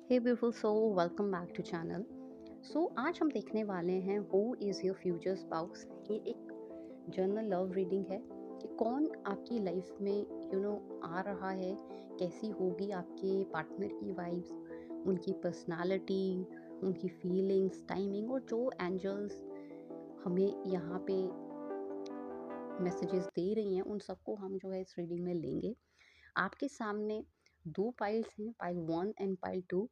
Hey beautiful soul, welcome back to channel. आज हम देखने वाले हैं who is your future spouse. ये एक जनरल लव रीडिंग है कि कौन आपकी लाइफ में आ रहा है, कैसी होगी आपके पार्टनर की वाइब्स, उनकी पर्सनालिटी, उनकी फीलिंग्स, टाइमिंग, और जो एंजल्स हमें यहाँ पे मैसेजेस दे रही हैं उन सबको हम जो है इस रीडिंग में लेंगे। आपके सामने दो पाइल्स हैं, पाइल 1 एंड पाइल 2।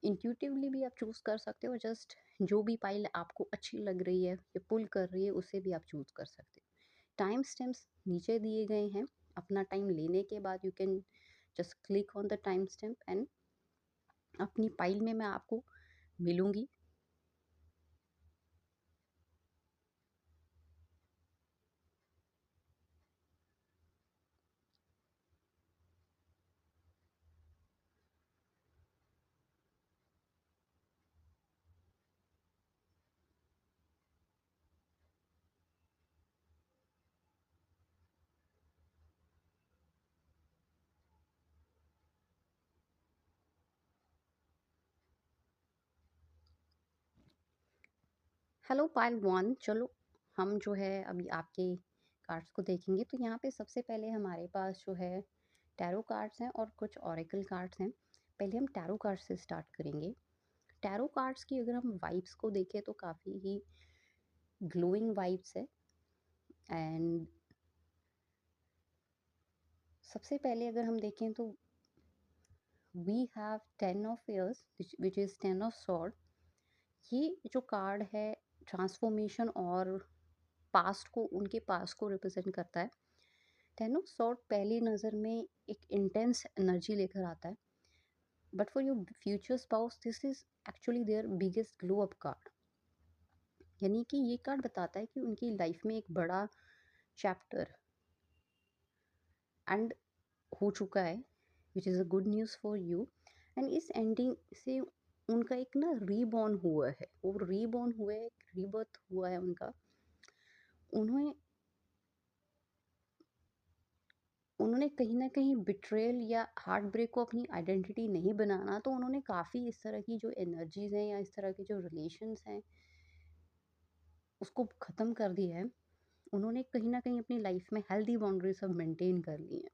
इंट्यूटिवली भी आप चूज़ कर सकते हो, जस्ट जो भी पाइल आपको अच्छी लग रही है या पुल कर रही है उसे भी आप चूज़ कर सकते हो। टाइम स्टैम्प्स नीचे दिए गए हैं। अपना टाइम लेने के बाद you can just click on the time stamp and अपनी पाइल में मैं आपको मिलूंगी। हेलो पाइल 1, चलो हम जो है अभी आपके कार्ड्स को देखेंगे। तो यहाँ पे सबसे पहले हमारे पास जो है टैरो कार्ड्स हैं और कुछ ऑरेकल कार्ड्स हैं। पहले हम टैरो कार्ड से स्टार्ट करेंगे। टैरो कार्ड्स की अगर हम वाइब्स को देखें तो काफ़ी ही ग्लोइंग वाइब्स है। एंड सबसे पहले अगर हम देखें तो we have 10 of years which is 10 of sword. ये जो कार्ड है ट्रांसफॉर्मेशन और पास्ट को, उनके पास्ट को रिप्रेजेंट करता है। 10 ऑफ सॉर्ड पहली नज़र में एक इंटेंस एनर्जी लेकर आता है, but for your future spouse this is actually their biggest glow up card. यानी कि ये कार्ड बताता है कि उनकी लाइफ में एक बड़ा चैप्टर एंड हो चुका है, which is a good news for you. And इस एंडिंग से उनका एक ना रीबॉर्न हुआ है, वो रीबॉर्न हुए, रीबर्थ हुआ है उनका। उन्हें उन्होंने कहीं ना कहीं बिट्रेयल या हार्ट ब्रेक को अपनी आइडेंटिटी नहीं बनाना, तो उन्होंने काफ़ी इस तरह की जो एनर्जीज हैं या इस तरह के जो रिलेशंस हैं उसको ख़त्म कर दिया है। उन्होंने कहीं ना कहीं अपनी लाइफ में हेल्दी बाउंड्रीज सब मेंटेन कर ली हैं।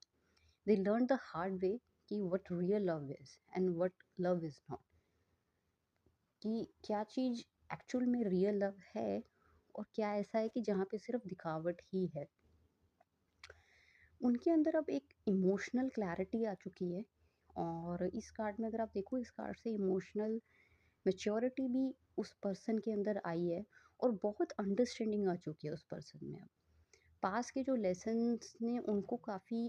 They learn the hard way कि what real love is and what love is not, कि क्या चीज़ एक्चुअल में रियल लव है और क्या ऐसा है कि जहाँ पे सिर्फ दिखावट ही है। उनके अंदर अब एक इमोशनल क्लैरिटी आ चुकी है। और इस कार्ड में अगर आप देखो, इस कार्ड से इमोशनल मैच्योरिटी भी उस पर्सन के अंदर आई है और बहुत अंडरस्टैंडिंग आ चुकी है उस पर्सन में। अब पास के जो लेसन्स ने उनको काफ़ी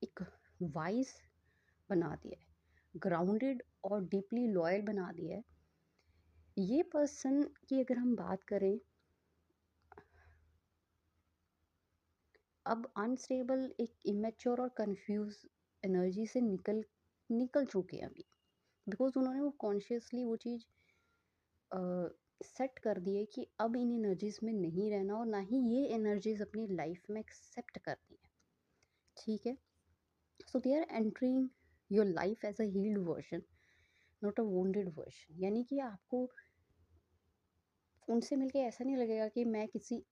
एक वाइज बना दिया है, ग्राउंडेड और डीपली लॉयल बना दिया है। ये पर्सन की अगर हम बात करें, अब अनस्टेबल एक इमेच्योर और कंफ्यूज एनर्जी से निकल निकल चुके हैं अभी, बिकॉज उन्होंने वो कॉन्शियसली वो चीज़ सेट कर दी है कि अब इन एनर्जीज में नहीं रहना और ना ही ये एनर्जीज अपनी लाइफ में एक्सेप्ट करनी है। ठीक है, so they are entering your life as a healed version, not a wounded version. यानी कि आपको उनसे मिलके ऐसा नहीं लगेगा कि मैं किसी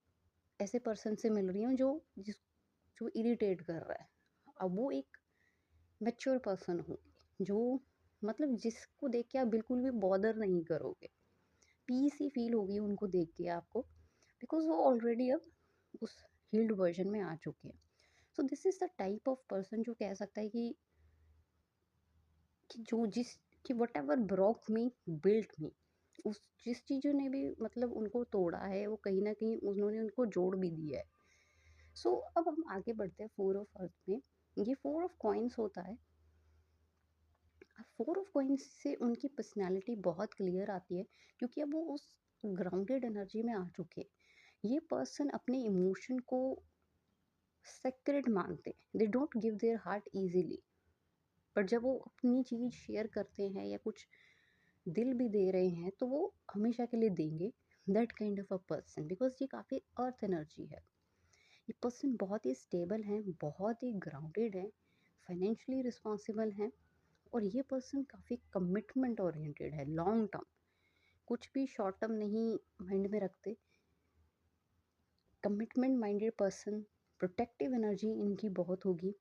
ऐसे पर्सन से मिल रही हूँ जो इरिटेट कर रहा है। अब वो एक मैच्योर पर्सन होंगे जो, मतलब जिसको देख के आप बिल्कुल भी बॉदर नहीं करोगे, पीस ही फील होगी उनको देख के आपको, बिकॉज वो ऑलरेडी अब उस हील्ड वर्जन में आ चुके हैं। So this is the type of person जो कह सकता है कि जो जिस कि what ever broke me built me, उस जिस चीज़ों ने भी मतलब उनको तोड़ा है वो कहीं ना कहीं उन्होंने उनको जोड़ भी दिया है। अब हम आगे बढ़ते हैं फोर ऑफ अर्थ में। ये फोर ऑफ कॉइन्स होता है। फोर ऑफ कॉइन्स से उनकी पर्सनैलिटी बहुत क्लियर आती है, क्योंकि अब वो उस ग्राउंडेड एनर्जी में आ चुके हैं। ये पर्सन अपने इमोशन को सेक्रेड मानते हैं, they don't give their heart easily. पर जब वो अपनी चीज़ शेयर करते हैं या कुछ दिल भी दे रहे हैं तो वो हमेशा के लिए देंगे। That kind of a person, because ये काफ़ी अर्थ एनर्जी है। ये पर्सन बहुत ही स्टेबल हैं, बहुत ही ग्राउंडेड है, फाइनेंशियली रिस्पॉन्सिबल हैं और ये पर्सन काफ़ी कमिटमेंट ओरिएंटेड है, लॉन्ग टर्म, कुछ भी शॉर्ट टर्म नहीं माइंड में रखते। Commitment minded person, protective energy इनकी बहुत होगी।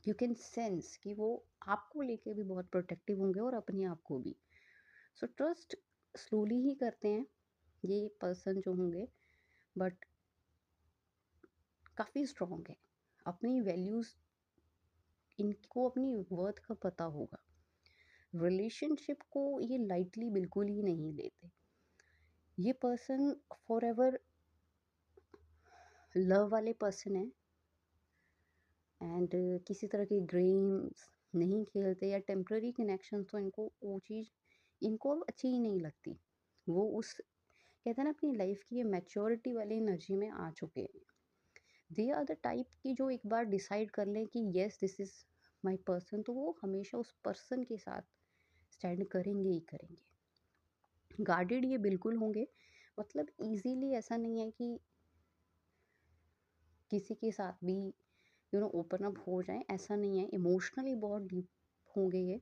यू कैन सेंस कि वो आपको लेके भी बहुत प्रोटेक्टिव होंगे और अपने आप को भी। सो ट्रस्ट स्लोली ही करते हैं ये पर्सन जो होंगे, बट काफ़ी स्ट्रॉन्ग है। अपनी वैल्यूज़, इनको अपनी वर्थ का पता होगा। रिलेशनशिप को ये लाइटली बिल्कुल ही नहीं लेते। ये पर्सन फॉर एवर लव वाले पर्सन है, एंड किसी तरह के गेम्स नहीं खेलते या टेम्पररी कनेक्शन, तो इनको वो चीज़ इनको अब अच्छी ही नहीं लगती। वो उस कहते हैं ना अपनी लाइफ की ये मैच्योरिटी वाली एनर्जी में आ चुके हैं। दे आर द टाइप की जो एक बार डिसाइड कर लें कि yes this is my person, तो वो हमेशा उस पर्सन के साथ स्टैंड करेंगे ही करेंगे। गार्डेड ये बिल्कुल होंगे, मतलब इजीली ऐसा नहीं है कि किसी के साथ भी ओपन अप हो जाए, ऐसा नहीं है। इमोशनली बहुत डीप होंगे ये,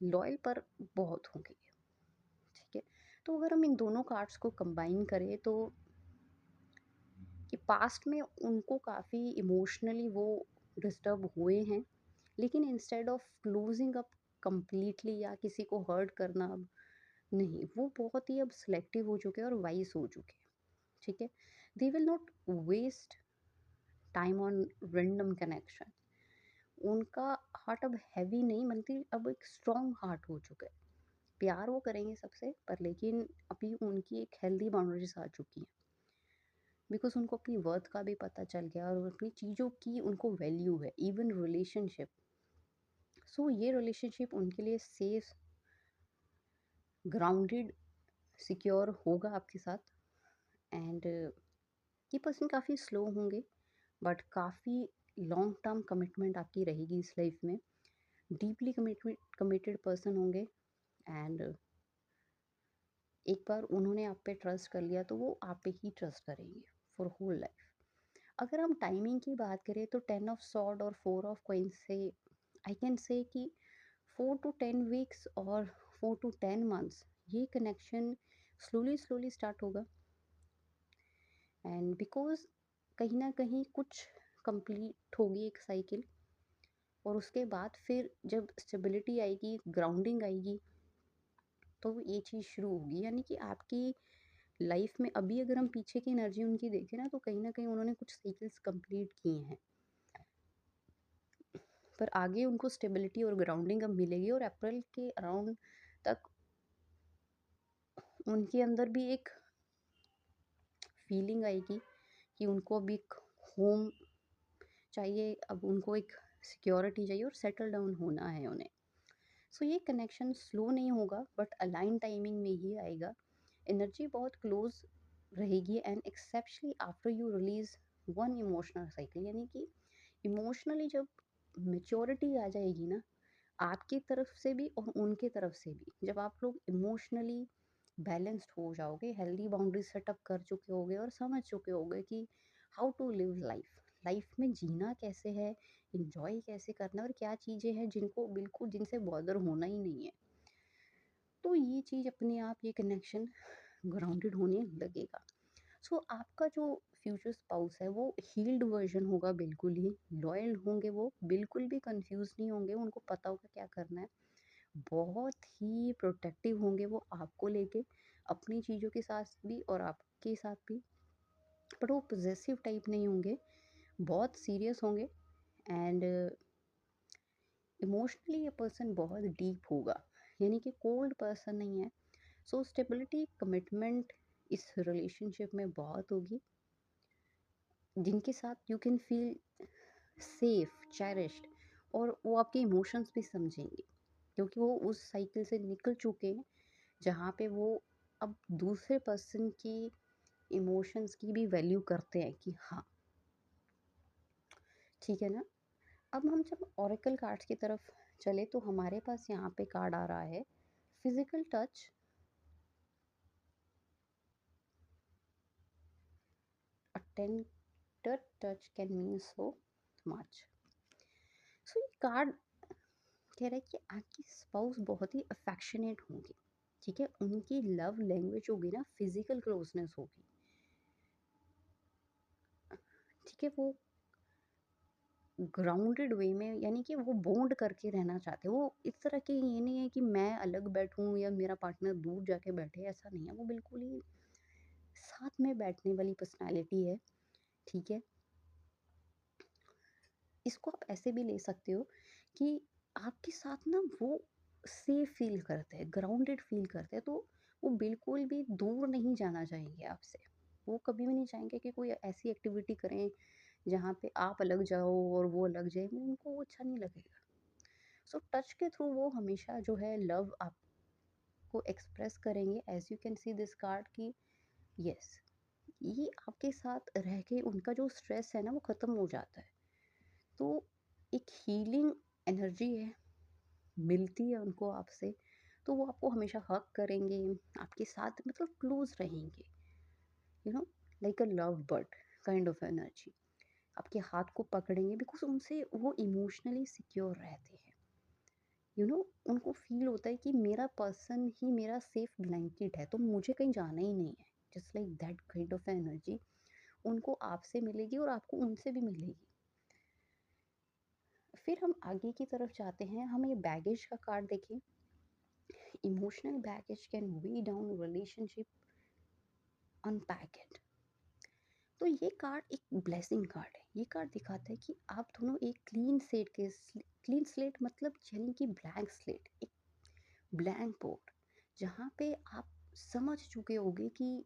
लॉयल पर बहुत होंगे ये। ठीक है, तो अगर हम इन दोनों कार्ड्स को कंबाइन करें तो कि पास्ट में उनको काफ़ी इमोशनली वो डिस्टर्ब हुए हैं, लेकिन instead of closing up completely या किसी को हर्ट करना, अब नहीं, वो बहुत ही अब सिलेक्टिव हो चुके हैं और वाइज हो चुके हैं। ठीक है, they will not waste time on random connection. उनका हार्ट अब हैवी नहीं, बल्कि अब एक स्ट्रॉन्ग हार्ट हो चुका है। प्यार वो करेंगे सबसे पर, लेकिन अभी उनकी एक हेल्दी बाउंड्रीज आ चुकी हैं, बिकॉज उनको अपनी वर्थ का भी पता चल गया और अपनी चीज़ों की उनको वैल्यू है, इवन रिलेशनशिप। सो ये रिलेशनशिप उनके लिए सेफ, ग्राउंडेड, सिक्योर होगा आपके साथ। एंड ये पर्सन काफ़ी स्लो होंगे, बट काफ़ी लॉन्ग टर्म कमिटमेंट आपकी रहेगी इस लाइफ में। डीपली कमिटेड पर्सन होंगे, एंड एक बार उन्होंने आप पे ट्रस्ट कर लिया तो वो आप पे ही ट्रस्ट करेंगे फॉर होल लाइफ। अगर हम टाइमिंग की बात करें तो 10 ऑफ सॉर्ड और 4 ऑफ कॉइन्स से आई कैन से कि 4 to 10 वीक्स और 4 to 10 मंथ्स ये कनेक्शन स्लोली स्लोली स्टार्ट होगा। एंड बिकॉज कहीं ना कहीं कुछ कंप्लीट होगी एक साइकिल, और उसके बाद फिर जब स्टेबिलिटी आएगी, ग्राउंडिंग आएगी, तो ये चीज़ शुरू होगी। यानी कि आपकी लाइफ में अभी अगर हम पीछे की एनर्जी उनकी देखें ना, तो कहीं ना कहीं उन्होंने कुछ साइकिल्स कंप्लीट किए हैं, पर आगे उनको स्टेबिलिटी और ग्राउंडिंग अब मिलेगी, और अप्रैल के अराउंड तक उनके अंदर भी एक फीलिंग आएगी कि उनको अब एक होम चाहिए, अब उनको एक सिक्योरिटी चाहिए और सेटल डाउन होना है उन्हें। सो ये कनेक्शन स्लो नहीं होगा, बट अलाइन टाइमिंग में ही आएगा। एनर्जी बहुत क्लोज रहेगी, and exceptionally after you release one emotional cycle. यानी कि इमोशनली जब मेच्योरिटी आ जाएगी ना, आपकी तरफ से भी और उनके तरफ से भी, जब आप लोग इमोशनली बैलेंस्ड हो जाओगे, हेल्दी बाउंड्री सेटअप कर चुके होगे और समझ चुके होगे कि how to live life, life में जीना कैसे है, इंजॉय कैसे करना है, और क्या चीज़ें हैं जिनको बिल्कुल जिनसे बॉदर होना ही नहीं है, तो ये चीज़ अपने आप, ये कनेक्शन ग्राउंडेड होने लगेगा। सो आपका जो फ्यूचर स्पाउस है वो हील्ड वर्जन होगा, बिल्कुल ही लॉयल होंगे, वो बिल्कुल भी कंफ्यूज नहीं होंगे, उनको पता होगा क्या करना है। बहुत ही प्रोटेक्टिव होंगे वो आपको लेके, अपनी चीज़ों के साथ भी और आपके साथ भी, बट वो पॉजेसिव टाइप नहीं होंगे, बहुत सीरियस होंगे। एंड इमोशनली ये पर्सन बहुत डीप होगा, यानी कि कोल्ड पर्सन नहीं है। सो स्टेबिलिटी, कमिटमेंट इस रिलेशनशिप में बहुत होगी, जिनके साथ you can feel safe, cherished, और वो आपके इमोशंस भी समझेंगे, क्योंकि वो उस साइकिल से निकल चुके हैं जहाँ पे वो अब दूसरे पर्सन की इमोशंस की भी वैल्यू करते हैं कि हाँ, ठीक है ना। अब हम जब ओरेकल कार्ड्स की तरफ चले तो हमारे पास यहाँ पे कार्ड आ रहा है physical touch. A tender touch can mean so much. So ये कार्ड कह रहा है कि आपकी स्पाउस बहुत ही अफेक्शनेट होंगी, ठीक है, उनकी लव लैंग्वेज होगी ना फिजिकल क्लोजनेस होगी, ठीक है, वो ग्राउंडेड वे में, यानी कि वो बॉन्ड करके रहना चाहते हैं, वो इस तरह के ये नहीं है कि मैं अलग बैठूं या मेरा पार्टनर दूर जाके बैठे, ऐसा नहीं है, वो बिल्कुल ही साथ में बैठने वाली पर्सनालिटी है, ठीक है। इसको आप ऐसे भी ले सकते हो कि आपके साथ ना वो सेफ फील करते हैं, ग्राउंडेड फील करते हैं, तो वो बिल्कुल भी दूर नहीं जाना चाहेंगे आपसे। वो कभी भी नहीं चाहेंगे कि कोई ऐसी एक्टिविटी करें जहाँ पे आप अलग जाओ और वो अलग जाए, वो उनको वो अच्छा नहीं लगेगा। सो टच के थ्रू वो हमेशा जो है लव आपको एक्सप्रेस करेंगे, as you can see this card की यस, ये आपके साथ रह के उनका जो स्ट्रेस है ना वो खत्म हो जाता है। तो एक हीलिंग एनर्जी है, मिलती है उनको आपसे, तो वो आपको हमेशा हग करेंगे, आपके साथ मतलब क्लोज रहेंगे, you know, like a love bird kind of energy, आपके हाथ को पकड़ेंगे बिकॉज उनसे वो इमोशनली सिक्योर रहते हैं, यू नो, उनको फील होता है कि मेरा पर्सन ही मेरा सेफ ब्लैंकेट है, तो मुझे कहीं जाना ही नहीं है, just like that kind of energy उनको आपसे मिलेगी और आपको उनसे भी मिलेगी। फिर हम आगे की तरफ जाते हैं, हम ये बैगेज का कार्ड देखें। Emotional baggage can way down relationship, unpack it. तो ये कार्ड एक ब्लेसिंग कार्ड है, ये कार्ड दिखाता है कि आप दोनों एक क्लीन स्लेट मतलब यानी कि ब्लैंक स्लेट, एक ब्लैंक बोर्ड, जहाँ पे आप समझ चुके होगे कि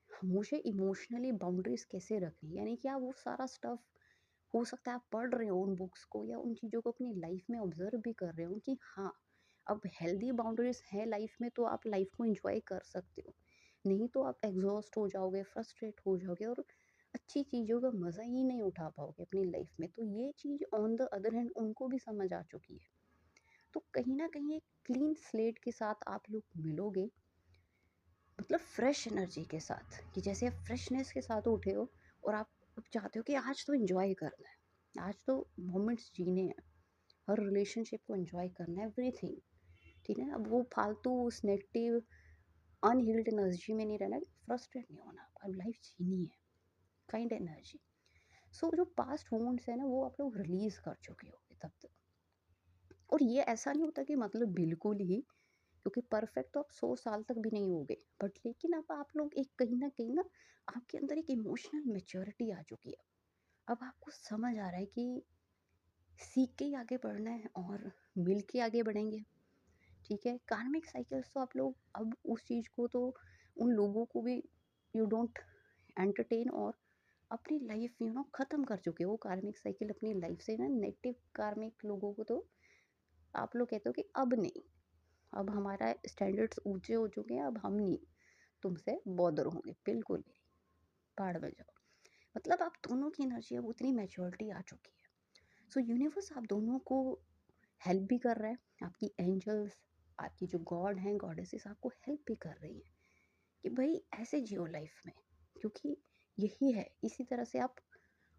मुझे इमोशनली बाउंड्रीज कैसे रखनी, यानी कि आप वो सारा स्टफ, हो सकता है आप पढ़ रहे हो उन बुक्स को या उन चीज़ों को अपनी लाइफ में ऑब्जर्व भी कर रहे हो कि हाँ, अब हेल्दी बाउंड्रीज है लाइफ में तो आप लाइफ को एंजॉय कर सकते हो, नहीं तो आप एग्जॉस्ट हो जाओगे, फ्रस्ट्रेट हो जाओगे और अच्छी चीज़ों का मज़ा ही नहीं उठा पाओगे अपनी लाइफ में। तो ये चीज़ ऑन द अदर हैंड उनको भी समझ आ चुकी है। तो कहीं ना कहीं एक क्लीन स्लेट के साथ आप लोग मिलोगे, मतलब फ्रेश एनर्जी के साथ, कि जैसे आप फ्रेशनेस के साथ उठे हो और आप अब चाहते हो कि आज तो एंजॉय करना है, आज तो मोमेंट्स जीने हैं, हर रिलेशनशिप को एंजॉय करना है, एवरीथिंग, ठीक है। अब वो फालतू उस नेगेटिव अनहील्ड एनर्जी में नहीं रहना, फ्रस्ट्रेट नहीं होना, अब लाइफ जीनी है, काइंड एनर्जी। सो जो पास्ट मोमेंट्स है ना वो आप लोग रिलीज कर चुके होगे तब तक। और ये ऐसा नहीं होता कि मतलब बिल्कुल ही, क्योंकि परफेक्ट तो आप 100 साल तक भी नहीं होगे, बट लेकिन अब आप लोग एक कहीं ना आपके अंदर एक इमोशनल मेच्योरिटी आ चुकी है। अब आपको समझ आ रहा है कि सीख के ही आगे बढ़ना है और मिल के आगे बढ़ेंगे, ठीक है। कार्मिक साइकिल्स तो आप लोग अब उस चीज़ को तो उन लोगों को भी यू डोंट एंटरटेन और अपनी लाइफ ख़त्म कर चुके हो वो कार्मिक साइकिल अपनी लाइफ से ना। नेगेटिव कार्मिक लोगों को तो आप लोग कहते हो कि अब नहीं, अब हमारा स्टैंडर्ड्स ऊंचे हो चुके हैं, अब हम नहीं तुमसे बॉदर होंगे, बिल्कुल भी नहीं, पहाड़ में जाओ। मतलब आप दोनों की एनर्जी अब उतनी मैच्योरिटी आ चुकी है। सो यूनिवर्स आप दोनों को हेल्प भी कर रहा है, आपकी एंजल्स, आपकी जो गॉड हैं गॉडेसेस आपको हेल्प भी कर रही हैं कि भाई ऐसे जियो लाइफ में, क्योंकि यही है, इसी तरह से आप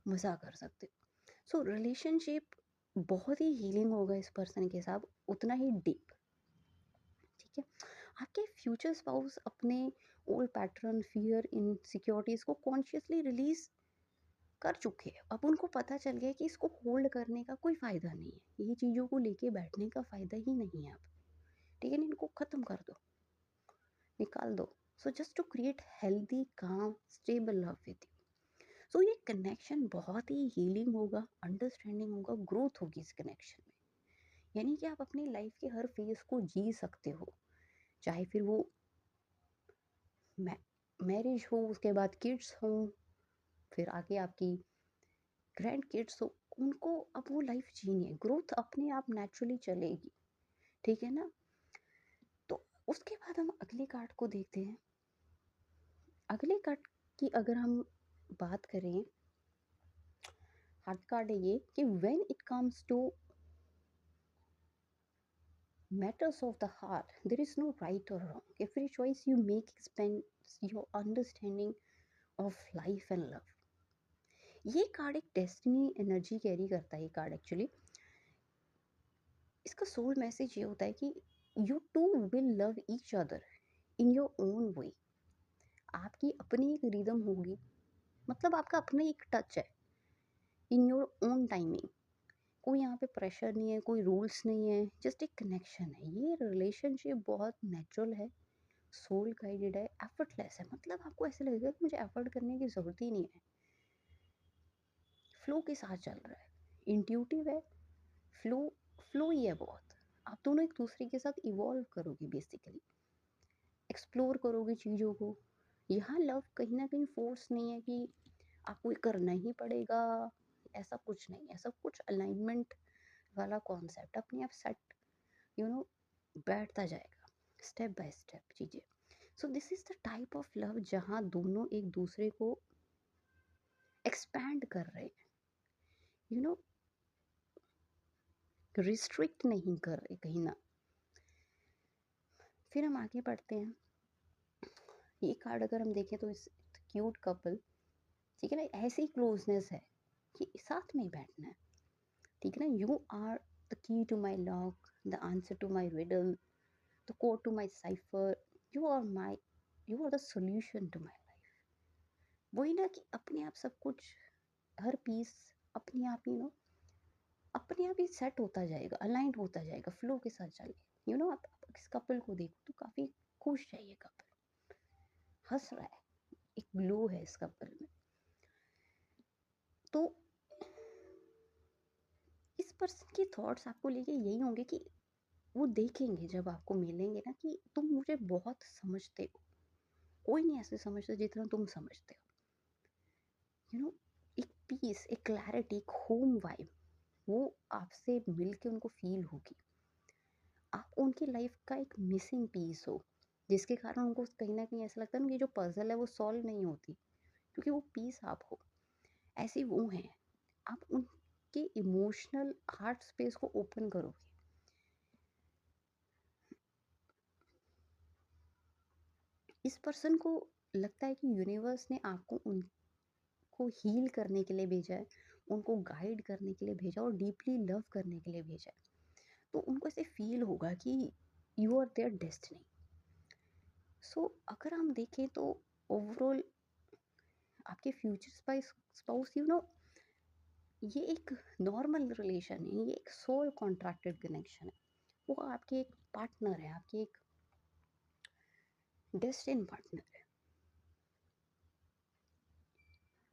मज़ा कर सकते हो। सो रिलेशनशिप बहुत ही हीलिंग होगा इस पर्सन के साथ, उतना ही डीप, ठीक है। आपके फ्यूचर स्पाउस अपने ओल्ड पैटर्न, फियर, इनसिक्योरिटीज को कॉन्शियसली रिलीज कर चुके हैं। अब उनको पता चल गया कि इसको होल्ड करने का कोई फ़ायदा नहीं है, ये चीज़ों को लेके बैठने का फ़ायदा ही नहीं है अब, ठीक है ना, इनको ख़त्म कर दो, निकाल दो। So just to create healthy calm stable love with you. So ये कनेक्शन बहुत ही हीलिंग होगा, अंडरस्टैंडिंग होगा, ग्रोथ होगी इस कनेक्शन में, यानी कि आप अपनी लाइफ के हर फेज को जी सकते हो, चाहे फिर वो मैरिज हो, उसके बाद किड्स हो, फिर आगे आपकी ग्रैंड किड्स हो, उनको अब वो लाइफ जीनी है, ग्रोथ अपने आप नेचुरली चलेगी, ठीक है ना। तो उसके बाद हम अगले कार्ड को देखते हैं। अगले कार्ड की अगर हम बात करें, हार्ट कार्ड है ये कि when it comes to matters of the heart, there is no right or wrong. Every choice you make expands your understanding of life and love. ये कार्ड एक डेस्टिनी एनर्जी कैरी करता है, ये card actually इसका soul message ये होता है कि you two will love each other in your own way. आपकी अपनी एक रिदम होगी, मतलब आपका अपना एक टच है, इन योर ओन टाइमिंग। कोई यहाँ पे प्रेशर नहीं है, कोई रूल्स नहीं है, जस्ट एक कनेक्शन है। ये रिलेशनशिप बहुत नेचुरल है, सोल गाइडेड है, एफर्टलेस है। मतलब आपको ऐसे लगेगा कि मुझे एफर्ट करने की ज़रूरत ही नहीं है, फ्लो के साथ चल रहा है, इंट्यूटिव है, फ्लो फ्लो ही है बहुत। आप दोनों एक दूसरे के साथ इवॉल्व करोगे, बेसिकली एक्सप्लोर करोगे चीज़ों को। यहाँ लव कहीं ना कहीं फोर्स नहीं है कि आपको ये करना ही पड़ेगा, ऐसा कुछ नहीं है। सब कुछ अलाइनमेंट वाला कॉन्सेप्ट अपने आप सेट, यू नो बैठता जाएगा स्टेप बाय स्टेप चीज़ें। So this is the type of love जहाँ दोनों एक दूसरे को एक्सपैंड कर रहे हैं, यू नो रिस्ट्रिक्ट नहीं कर रहे कहीं ना। फिर हम आगे बढ़ते हैं। ये कार्ड अगर हम देखें तो इस क्यूट कपल, ठीक है ना, ऐसी क्लोजनेस है कि साथ में ही बैठना है, ठीक है ना। You are the key to my lock, the answer to my riddle, the code to my cipher, you are my, you are the solution to my life. वही ना कि अपने आप सब कुछ, हर पीस अपने आप ही नो अपने आप ही सेट होता जाएगा, अलाइंड होता जाएगा, फ्लो के साथ चलिए। आप इस कपल को देखो तो काफी खुश है ये कपल, हंस रहा है, एक ग्लो है इस कपल में। तो इस पर्सन के थॉट्स आपको लेके यही होंगे कि वो देखेंगे जब आपको मिलेंगे ना कि तुम मुझे बहुत समझते हो, कोई नहीं ऐसे समझता जितना तुम समझते हो। एक पीस, एक क्लैरिटी, एक होम वाइब, वो आपसे मिल के उनको फील होगी। आप उनकी लाइफ का एक मिसिंग पीस हो, जिसके कारण उनको कहीं ना कहीं ऐसा लगता है ना कि जो पजल है वो सॉल्व नहीं होती, क्योंकि वो पीस आप हो। ऐसी वो हैं। आप उनके इमोशनल हार्ट स्पेस को ओपन करोगे। इस पर्सन को लगता है कि यूनिवर्स ने आपको उनको हील करने के लिए भेजा है, उनको गाइड करने के लिए भेजा और डीपली लव करने के लिए भेजा है। तो उनको ऐसे फील होगा कि यू आर देयर डेस्टिनी। सो अगर हम देखें तो ओवरऑल आपके फ्यूचर स्पाउस, ये एक नॉर्मल रिलेशन है, ये एक सोल कॉन्ट्रैक्टेड कनेक्शन है। वो आपके एक पार्टनर है, आपके एक डेस्टिन पार्टनर है।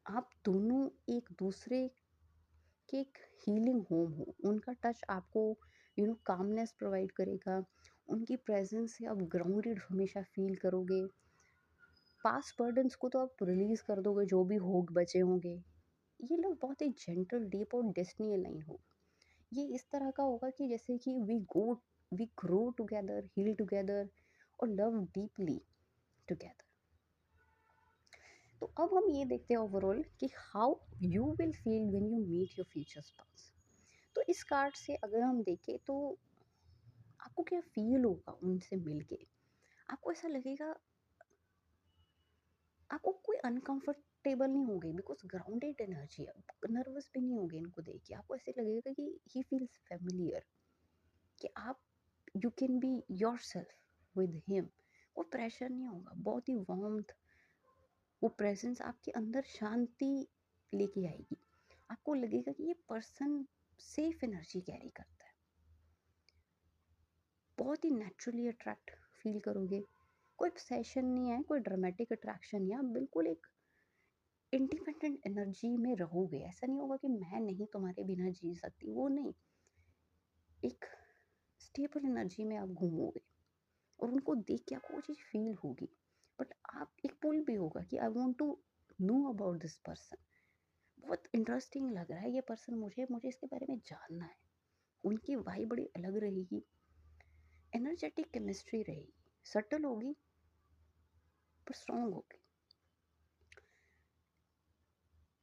आप दोनों एक दूसरे के एक हीलिंग होम हो। उनका टच आपको कामनेस प्रोवाइड करेगा। उनकी प्रेजेंस से आप ग्राउंडेड हमेशा फील करोगे। पास्ट बर्डन्स को तो आप रिलीज कर दोगे, जो भी होग बचे होंगे। ये लोग बहुत ही जेंटल, डीप और डेस्टिनी अलाइन हो। ये इस तरह का होगा कि जैसे कि we grow together, heal together और लव डीपली टुगेदर। तो अब हम ये देखते हैं ओवरऑल कि how you will feel when you meet your future spouse. तो इस कार्ड से अगर हम देखें तो आपको क्या फील होगा उनसे मिलके। आपको ऐसा लगेगा, आपको कोई अनकंफर्टेबल नहीं होगी, बिकॉज ग्राउंडेड एनर्जी है। नर्वस भी नहीं होगे इनको देख के। आपको ऐसे लगेगा कि ही फील्स फेमिलियर, कि आप you can be your self with him. कोई प्रेशर नहीं होगा, बहुत ही वार्मथ, वो प्रेजेंस आपके अंदर शांति लेके आएगी। आपको लगेगा कि ये पर्सन सेफ एनर्जी कैरी करता है। बहुत ही नेचुरली अट्रैक्ट फील करोगे। कोई obsession नहीं है, कोई ड्रामेटिक अट्रैक्शन नहीं है। आप बिल्कुल एक इंडिपेंडेंट एनर्जी में रहोगे। ऐसा नहीं होगा कि मैं नहीं तुम्हारे बिना जी सकती, वो नहीं। एक स्टेबल एनर्जी में आप घूमोगे और उनको देख के आपको वो चीज़ फील होगी। बट आप एक पुल भी होगा कि I want to know about this person. बहुत इंटरेस्टिंग लग रहा है ये पर्सन, मुझे मुझे इसके बारे में जानना है। उनकी वाइब बड़ी अलग रहेगी, एनर्जेटिक केमिस्ट्री रहेगी, सटल होगी पर स्ट्रांग होगी।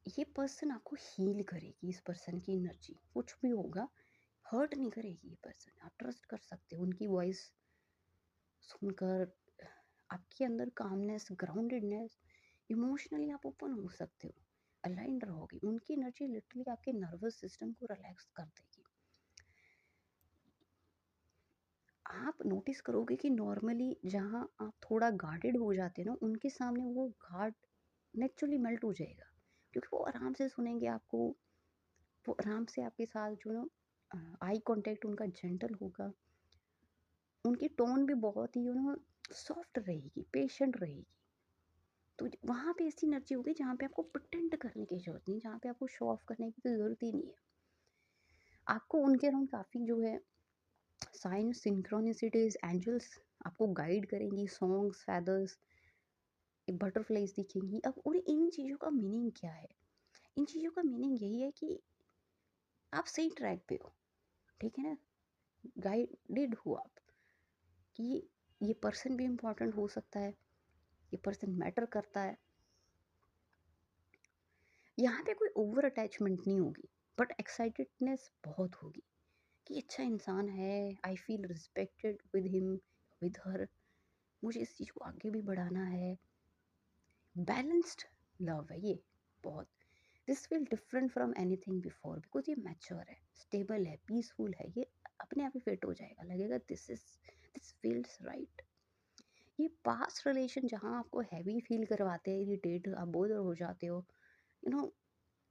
ये पर्सन आपको हील करेगी। इस पर्सन की एनर्जी कुछ भी होगा, हर्ट नहीं करेगी ये पर्सन। आप ट्रस्ट कर सकते हो उनकी वॉइस सुनकर। आपके अंदर कामनेस, ग्राउंडेडनेस, इमोशनली आप ओपन हो सकते हो, अलाइन रहोगे। उनकी एनर्जी लिटरली आपके नर्वस सिस्टम को रिलैक्स कर देगी। आप नोटिस करोगे कि नॉर्मली जहाँ आप थोड़ा गार्डेड हो जाते हैं ना, उनके सामने वो गार्ड नेचुरली मेल्ट हो जाएगा, क्योंकि वो आराम से सुनेंगे आपको, वो आराम से आपके साथ जो ना आई कांटेक्ट उनका जेंटल होगा, उनकी टोन भी बहुत ही सॉफ्ट रहेगी, पेशेंट रहेगी। तो वहाँ पे ऐसी एनर्जी होगी जहाँ पे आपको प्रिटेंड करने की ज़रूरत नहीं, जहाँ पे आपको शो ऑफ करने की तो ज़रूरत ही नहीं है। आपको उनके अराउंड काफ़ी जो है साइंस, सिंक्रोनिसिटीज, एंजल्स आपको गाइड करेंगी, सॉन्ग्स, फेदर्स, बटरफ्लाइज दिखेंगी। अब और इन चीज़ों का मीनिंग क्या है? इन चीज़ों का मीनिंग यही है कि आप सही ट्रैक पे हो, ठीक है ना? गाइडेड हो आप कि ये पर्सन भी इम्पोर्टेंट हो सकता है, ये पर्सन मैटर करता है। यहाँ पे कोई ओवर अटैचमेंट नहीं होगी, बट एक्साइटेडनेस बहुत होगी कि अच्छा इंसान है, I feel respected with him, with her, मुझे इस चीज़ को आगे भी बढ़ाना है। बैलेंस्ड लव है ये बहुत। This feel different from anything before, because ये मैच्योर है, स्टेबल है, पीसफुल है, ये अपने आप ही फिट हो जाएगा, लगेगा दिस फील्स राइट। ये पास्ट रिलेशन जहाँ आपको हैवी फील करवाते हैं, इरिटेट, आप बोर हो जाते हो, यू नो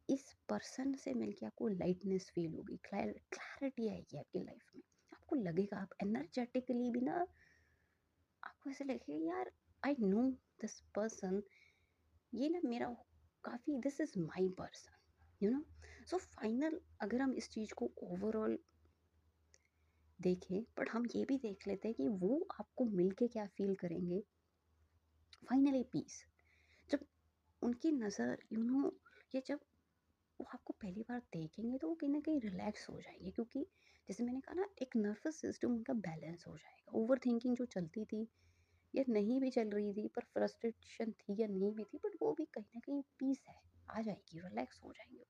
इस पर्सन से मिलके आपको लाइटनेस फील होगी, क्लैरिटी आएगी आपकी लाइफ में। आपको लगेगा आप एनर्जेटिकली भी ना, आपको ऐसे लगेगा यार आई नो दिस पर्सन, ये ना मेरा काफ़ी, this is my person, you know. So final, अगर हम इस चीज़ को ओवरऑल देखें, बट हम ये भी देख लेते हैं कि वो आपको मिलके क्या फील करेंगे। फाइनली पीस, जब उनकी नज़र ये जब वो आपको पहली बार देखेंगे तो वो कहीं ना कहीं रिलैक्स हो जाएंगे, क्योंकि जैसे मैंने कहा ना, एक नर्वस सिस्टम उनका बैलेंस हो जाएगा। ओवर थिंकिंग जो चलती थी या नहीं भी चल रही थी, पर फ्रस्ट्रेशन थी या नहीं भी थी, बट वो भी कहीं ना कहीं पीस है, आ जाएगी, रिलैक्स हो जाएंगे।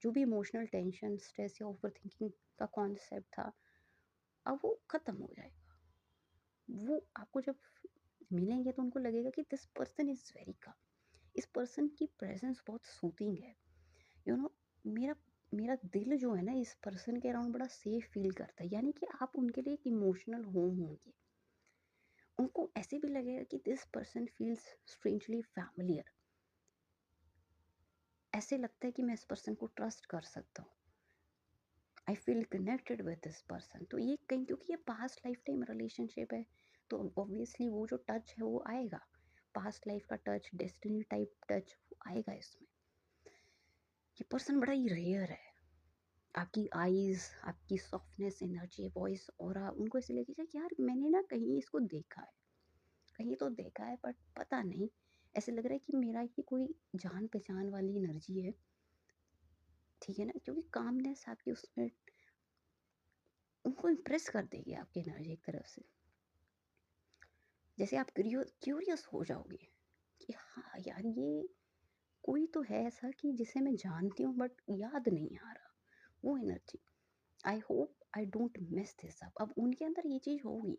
जो भी इमोशनल टेंशन, स्ट्रेस या ओवर थिंकिंग का कॉन्सेप्ट था, अब वो खत्म हो जाएगा। वो आपको जब मिलेंगे तो उनको लगेगा कि this person is very calm, इस पर्सन की प्रेजेंस बहुत सूथिंग है, यू नो। मेरा मेरा दिल जो है ना, इस पर्सन के अराउंड बड़ा सेफ फील करता है, यानी कि आप उनके लिए एक इमोशनल होम होंगे। उनको ऐसे भी लगेगा कि this person feels strangely familiar, ऐसे लगता है कि मैं इस पर्सन को ट्रस्ट कर सकता हूँ, I feel connected with this person. तो ये कहीं, क्योंकि ये पास्ट लाइफ टाइम रिलेशनशिप है, तो ऑब्वियसली वो जो टच है वो आएगा, पास्ट लाइफ का टच, डेस्टिनी टाइप टच वो आएगा इसमें। ये पर्सन बड़ा ही रेयर है। आपकी आईज, आपकी सॉफ्टनेस, एनर्जी, वॉइस, ऑरा, उनको ऐसे लगेगा कि यार मैंने ना कहीं इसको देखा है, कहीं तो देखा है, बट पता नहीं, ऐसे लग रहा है कि मेरा ही कोई जान पहचान वाली एनर्जी है, ठीक है ना? क्योंकि कामनेस आपकी उसमें उनको इम्प्रेस कर देगी, आपकी एनर्जी एक तरफ से। जैसे आप क्यूरियस हो जाओगे कि हाँ यार, ये कोई तो है ऐसा कि जिसे मैं जानती हूँ बट याद नहीं आ रहा, वो energy. I hope I don't miss this up. अब उनके अंदर ये चीज़ होगी,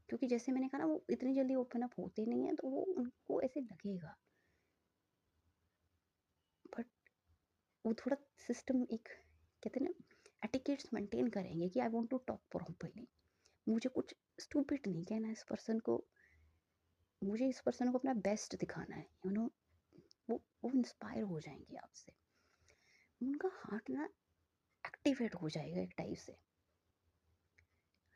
क्योंकि जैसे मैंने कहा ना, वो इतनी जल्दी ओपन अप होते नहीं है, तो वो उनको ऐसे लगेगा, बट वो थोड़ा सिस्टम, एक कहते हैं ना, एटिकेट्स मेंटेन करेंगे कि I want to talk properly, मुझे कुछ स्टूपिड नहीं कहना इस पर्सन को, मुझे इस पर्सन को अपना बेस्ट दिखाना है, वो इंस्पायर हो जाएंगे आपसे, उनका हार्ट ना एक्टिवेट हो जाएगा एक टाइप से,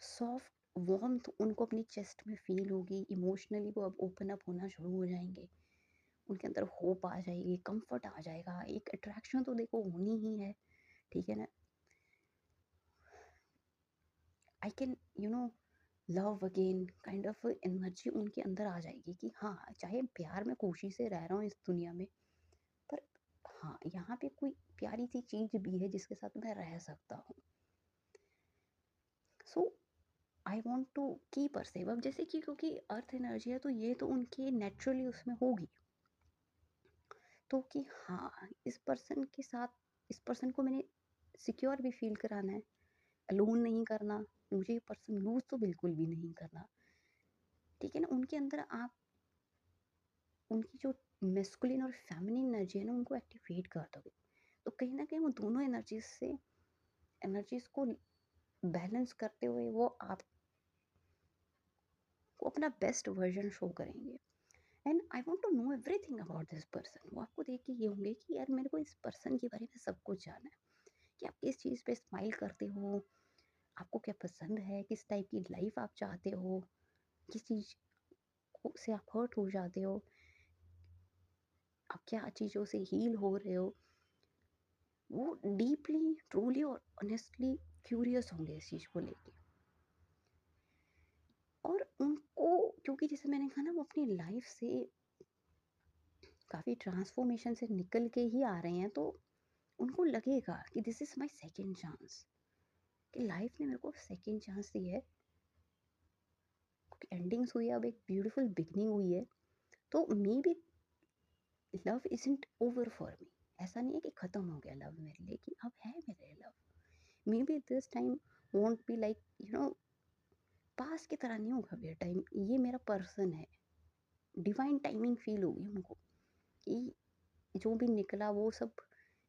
सॉफ्ट वार्मथ उनको अपनी चेस्ट में फील होगी, इमोशनली वो अब ओपन अप होना शुरू हो जाएंगे, उनके अंदर होप आ जाएगी, कंफर्ट आ जाएगा, एक अट्रैक्शन तो देखो होनी ही है, ठीक है ना? I can love again kind of energy उनके अंदर आ जाएगी कि हाँ, चाहे प्यार में खुशी से रह रहा हूँ इस दुनिया में, पर हाँ, यहाँ पे कोई प्यारी सी चीज भी है जिसके साथ मैं रह सकता हूँ। So I want to keep her safe. अब जैसे कि क्योंकि अर्थ एनर्जी है, तो ये तो उनके नेचुरली उसमें होगी, तो कि हाँ, इस पर्सन के साथ, इस पर्सन को मैंने सिक्योर भी फील कराना है, अलोन नहीं करना, मुझे ये पर्सन लूज तो बिल्कुल भी नहीं करना, ठीक है ना? उनके अंदर आप उनकी जो मेस्कुलिन और फेमिनिन एनर्जी है ना, उनको एक्टिवेट कर दोगे, तो कहीं ना कहीं वो दोनों एनर्जीज को बैलेंस करते हुए वो आपको अपना बेस्ट वर्जन शो करेंगे। And I want to know everything about this person. वो आपको देख के ये होंगे कि यार मेरे को इस पर्सन के बारे में सब कुछ जानना है, कि आप किस चीज़ पे स्माइल करते हो, आपको क्या पसंद है, किस टाइप की लाइफ आप चाहते हो, किस चीज़ से आप हर्ट हो जाते हो, आप क्या चीज़ों से हील हो रहे हो। वो डीपली ट्रूली और ऑनेस्टली क्यूरियस होंगे इस चीज़ को लेके। और उनको, क्योंकि जैसे मैंने कहा ना, वो अपनी लाइफ से काफ़ी ट्रांसफॉर्मेशन से निकल के ही आ रहे हैं, तो उनको लगेगा कि this is my second chance, कि लाइफ ने मेरे को सेकेंड चांस दी है। एंडिंग्स हुई है, अब एक ब्यूटीफुल बिगनिंग हुई है। तो may be love isn't over for me. ऐसा नहीं है कि ख़त्म हो गया लव मेरे लिए, कि अब है मेरे लिए love. Maybe this time won't be like past की तरह नहीं होगा ये टाइम, ये मेरा पर्सन है। डिवाइन टाइमिंग फील होगी उनको कि जो भी निकला वो सब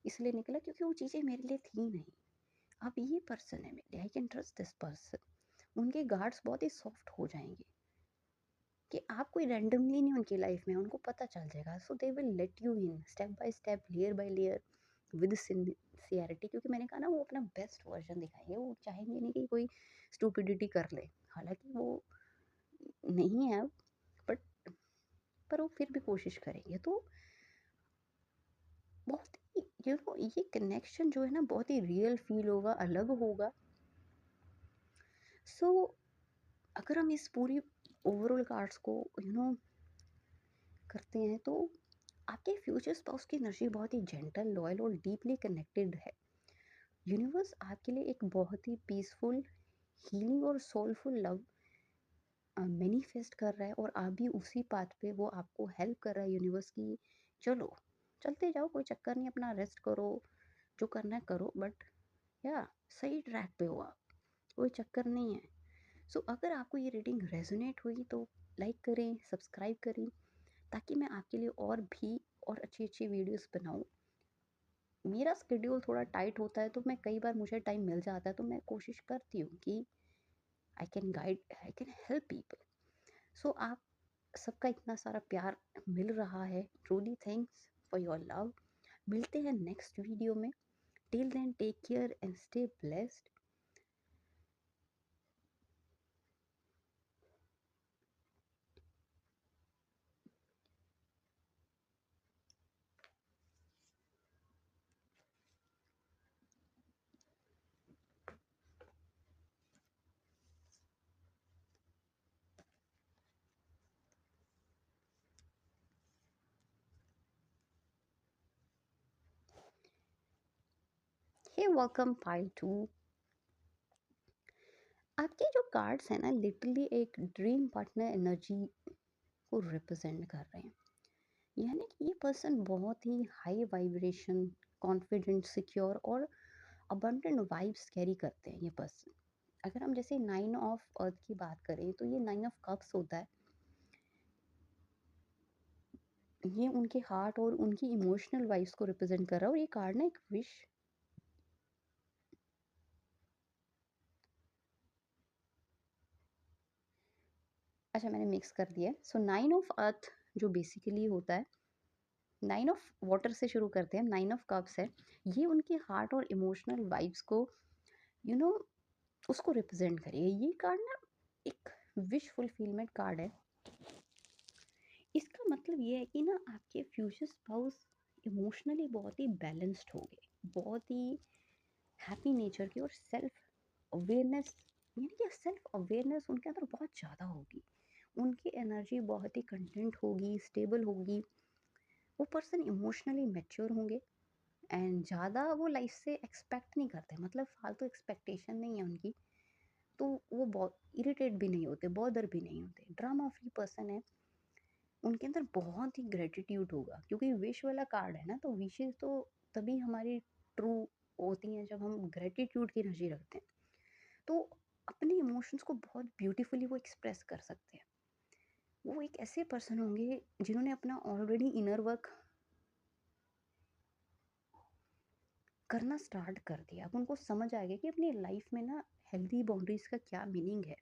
इसलिए निकला क्योंकि वो चीज़ें मेरे लिए थी नहीं। अब ये पर्सन है मेरे लिए, I can trust this person. उनके गार्ड्स बहुत ही सॉफ्ट हो जाएंगे कि आप कोई रैंडमली नहीं उनकी लाइफ में, उनको पता चल जाएगा। So they will let you in step by step, layer by layer, with sincerity. क्योंकि मैंने कहा ना, वो अपना बेस्ट वर्जन दिखाएंगे। वो चाहेंगे नहीं कि कोई स्टूपिडिटी कर ले, हालांकि वो नहीं है, बट पर वो फिर भी कोशिश करेंगे। तो बहुत ही ये कनेक्शन जो है ना, बहुत ही रियल फील होगा, अलग होगा। सो अगर हम इस पूरी ओवरऑल कार्ड्स को करते हैं, तो आपके फ्यूचर स्पाउस की एनर्जी बहुत ही जेंटल, लॉयल और डीपली कनेक्टेड है। यूनिवर्स आपके लिए एक बहुत ही पीसफुल, हीलिंग और सोलफुल लव मैनिफेस्ट कर रहा है, और आप भी उसी पाथ पे, वो आपको हेल्प कर रहा है यूनिवर्स की। चलो चलते जाओ, कोई चक्कर नहीं, अपना रेस्ट करो, जो करना है करो, बट या सही ट्रैक पे हो आप, कोई चक्कर नहीं है। सो अगर आपको ये रीडिंग रेजोनेट हुई तो लाइक करें, सब्सक्राइब करें, ताकि मैं आपके लिए और भी और अच्छी अच्छी वीडियोस बनाऊं। मेरा स्केड्यूल थोड़ा टाइट होता है, तो मैं कई बार, मुझे टाइम मिल जाता है तो मैं कोशिश करती हूँ कि I can guide, I can help people. So आप सबका इतना सारा प्यार मिल रहा है, truly thanks for your love. मिलते हैं नेक्स्ट वीडियो में। Till then take care and stay blessed. Hey welcome pile 2। आपके जो कार्ड्स हैं ना, लिटरली एक ड्रीम पार्टनर एनर्जी को रिप्रेजेंट कर रहे हैं। यानी कि ये पर्सन बहुत ही हाई वाइब्रेशन, कॉन्फिडेंट, सिक्योर और अबंडेंट वाइब्स कैरी करते हैं ये पर्सन। अगर हम जैसे 9 ऑफ अर्थ की बात करें, तो ये 9 ऑफ कप्स होता है। ये उनके हार्ट और उनकी इमोशनल वाइब्स को रिप्रेजेंट कर रहा है। और ये कार्ड ना एक विश, अच्छा मैंने मिक्स कर दिया। सो 9 ऑफ अर्थ जो बेसिकली होता है, 9 ऑफ वाटर से शुरू करते हैं, 9 ऑफ कप्स है। ये उनके हार्ट और इमोशनल वाइब्स को यू you नो know, उसको रिप्रेजेंट करेगा। ये कार्ड ना एक विश फुलफिलमेंट कार्ड है। इसका मतलब ये है कि ना, आपके फ्यूचर स्पाउस इमोशनली बहुत ही बैलेंस्ड होंगे, बहुत ही हैप्पी नेचर के, और सेल्फ अवेयरनेस, यानी कि सेल्फ अवेयरनेस उनके अंदर बहुत ज़्यादा होगी। उनकी एनर्जी बहुत ही कंटेंट होगी, स्टेबल होगी। वो पर्सन इमोशनली मैच्योर होंगे, एंड ज़्यादा वो लाइफ से एक्सपेक्ट नहीं करते, मतलब फालतू एक्सपेक्टेशन नहीं है उनकी। तो वो बहुत इरिटेट भी नहीं होते, बॉदर भी नहीं होते। ड्रामा फ्री पर्सन है। उनके अंदर बहुत ही ग्रेटिट्यूड होगा, क्योंकि विश वाला कार्ड है ना, तो विशेष तो तभी हमारी ट्रू होती हैं जब हम ग्रेटिट्यूड की एनर्जी रखते हैं। तो अपने इमोशंस को बहुत ब्यूटीफुली वो एक्सप्रेस कर सकते हैं। वो एक ऐसे पर्सन होंगे जिन्होंने अपना ऑलरेडी इनर वर्क करना स्टार्ट कर दिया। अब उनको समझ आ गया कि अपनी लाइफ में ना हेल्दी बाउंड्रीज का क्या मीनिंग है।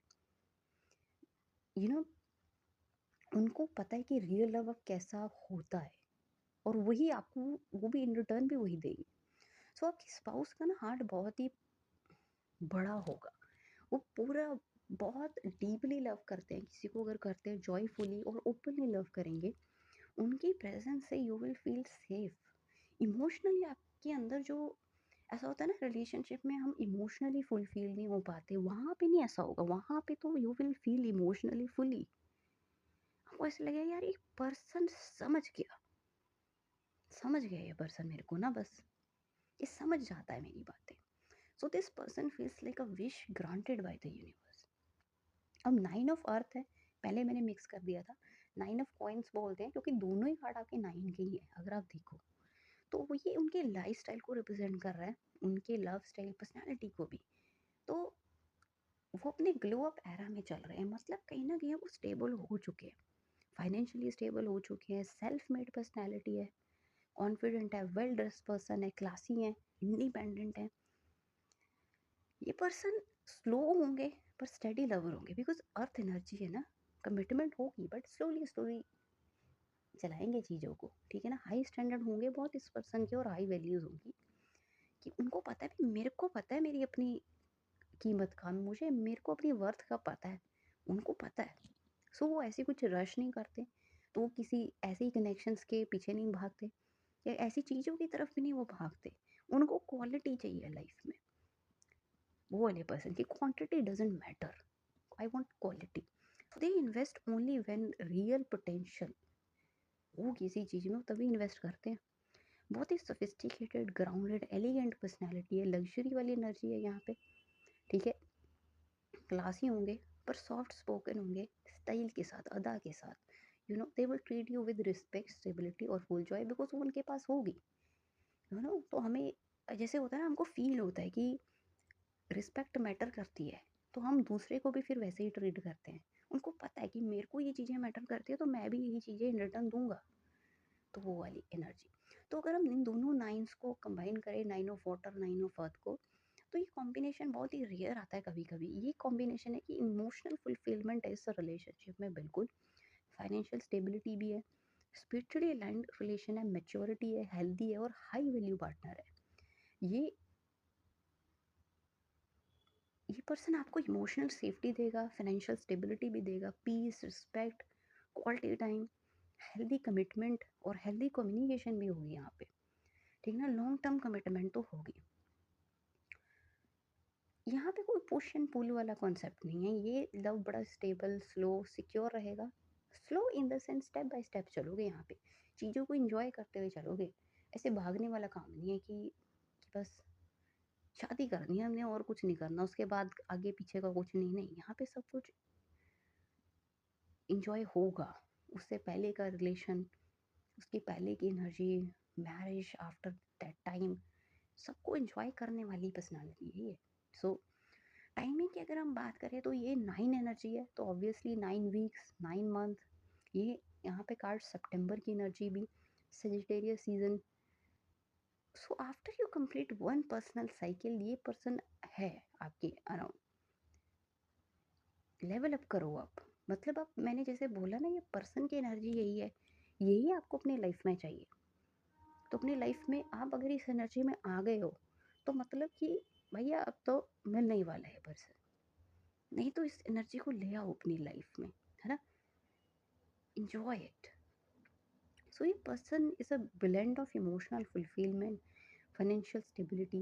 यू नो उनको पता है कि रियल लव अब कैसा होता है, और वही आपको, वो भी इन रिटर्न भी वही देंगे। सो आपके स्पाउस का ना हार्ट बहुत ही बड़ा होगा। वो पूरा बहुत डीपली लव करते हैं किसी को, अगर करते हैं जॉयफुली और ओपनली लव करेंगे, उनकी प्रेजेंस से you will feel safe. Emotionally आपके अंदर जो ऐसा होता है ना, रिलेशनशिप में हम इमोशनली फुलफिल नहीं हो पाते, वहाँ पे नहीं ऐसा होगा। वहाँ पे तो you will feel emotionally fully. आपको ऐसा लगेगा यार, एक पर्सन समझ गया ये पर्सन मेरे को ना, बस ये समझ जाता है मेरी बातें। So this person feels like a wish granted by the universe. अब नाइन ऑफ अर्थ है, पहले मैंने मिक्स कर दिया था। नाइन ऑफ कॉइन्स बोलते हैं क्योंकि दोनों ही कार्ड आपके नाइन के ही है, अगर आप देखो तो वो ये उनके लाइफ स्टाइल को रिप्रेजेंट कर रहा है, उनके लव स्टाइल पर्सनैलिटी को भी। तो वो अपने ग्लो अप एरा में चल रहे हैं, मतलब कहीं ना कहीं वो स्टेबल हो चुके हैं, फाइनेंशियली स्टेबल हो चुके हैं, सेल्फ मेड पर्सनैलिटी है, कॉन्फिडेंट है, वेल ड्रेस पर्सन है, क्लासी है, इंडिपेंडेंट है। ये पर्सन स्लो होंगे पर स्टेडी लवर होंगे, बिकॉज अर्थ एनर्जी है ना। कमिटमेंट होगी बट स्लोली स्लोली चलाएंगे चीज़ों को, ठीक है ना। हाई स्टैंडर्ड होंगे बहुत इस पर्सन के, और हाई वैल्यूज होंगी कि उनको पता है भी, मेरे को पता है मेरी अपनी कीमत का, मुझे मेरे को अपनी वर्थ का पता है, उनको पता है। सो वो ऐसी कुछ रश नहीं करते, तो वो किसी ऐसे ही कनेक्शंस के पीछे नहीं भागते, या ऐसी चीज़ों की तरफ भी नहीं वो भागते। उनको क्वालिटी चाहिए लाइफ में। वो वाले पर्सन की quantity doesn't matter, I want quality. So they invest only when real potential वो किसी चीज़ में, वो तभी इन्वेस्ट करते हैं। बहुत ही सोफिस्टिकेटेड, ग्राउंडेड, एलिगेंट पर्सनैलिटी है, लग्जरी वाली एनर्जी है यहाँ पे, ठीक है। क्लासी होंगे पर सॉफ्ट स्पोकन होंगे, स्टाइल के साथ, अदा के साथ। They will treat you with respect, stability और फुल जॉय, बिकॉज वो उनके पास होगी। तो हमें जैसे होता है ना, हमको फील होता है कि रिस्पेक्ट मैटर करती है, तो हम दूसरे को भी फिर वैसे ही ट्रीट करते हैं। उनको पता है कि मेरे को ये चीज़ें मैटर करती है, तो मैं भी यही चीज़ें इन रिटर्न दूंगा। तो वो वाली एनर्जी। तो अगर हम इन दोनों नाइन्स को कंबाइन करें, nine of water, nine of earth को, तो ये कॉम्बिनेशन बहुत ही रेयर आता है कभी कभी। ये कॉम्बिनेशन है कि इमोशनल फुलफिलमेंट है इस रिलेशनशिप में, बिल्कुल फाइनेंशियल स्टेबिलिटी भी है, स्पिरिचुअली अलाइंड रिलेशन है, मेच्योरिटी है, हेल्दी है, और हाई वैल्यू पार्टनर है। ये पर्सन आपको इमोशनल सेफ्टी देगा, फाइनेंशियल स्टेबिलिटी भी देगा, peace, respect, quality time, healthy commitment और हेल्दी कम्युनिकेशन भी होगी यहाँ पे, ठीक है ना। लॉन्ग टर्म कमिटमेंट तो होगी। यहाँ पे कोई पुश एंड पुल वाला कॉन्सेप्ट नहीं है। ये लव बड़ा स्टेबल, स्लो, सिक्योर रहेगा। Slow in the sense step by step चलोगे यहाँ पे, चीज़ों को इंजॉय करते हुए चलोगे। ऐसे भागने वाला काम नहीं है कि बस शादी करनी है हमने और कुछ नहीं करना, उसके बाद आगे पीछे का कुछ नहीं। नहीं, यहाँ पे सब कुछ इंजॉय होगा। उससे पहले का रिलेशन, उसकी पहले की energy, marriage, after that time, सबको इंजॉय करने वाली पर्सनालिटी है ये। सो टाइमिंग की अगर हम बात करें तो ये नाइन एनर्जी है, तो ऑब्वियसली 9 वीक्स, 9 मंथ। ये यहाँ पे कार्ड सितंबर की एनर्जी भी, Sagittarius season. So after you complete one personal cycle, ये पर्सन है आपके अराउंड। लेवल अप करो आप, मतलब आप, मैंने जैसे बोला ना, ये पर्सन की एनर्जी यही है, यही आपको अपनी लाइफ में चाहिए। तो अपनी लाइफ में आप अगर इस एनर्जी में आ गए हो, तो मतलब कि भैया अब तो मिलने ही वाला है पर्सन। नहीं तो इस एनर्जी को ले आओ अपनी लाइफ में, है ना। enjoy it. So a person is a blend of emotional fulfillment, financial stability,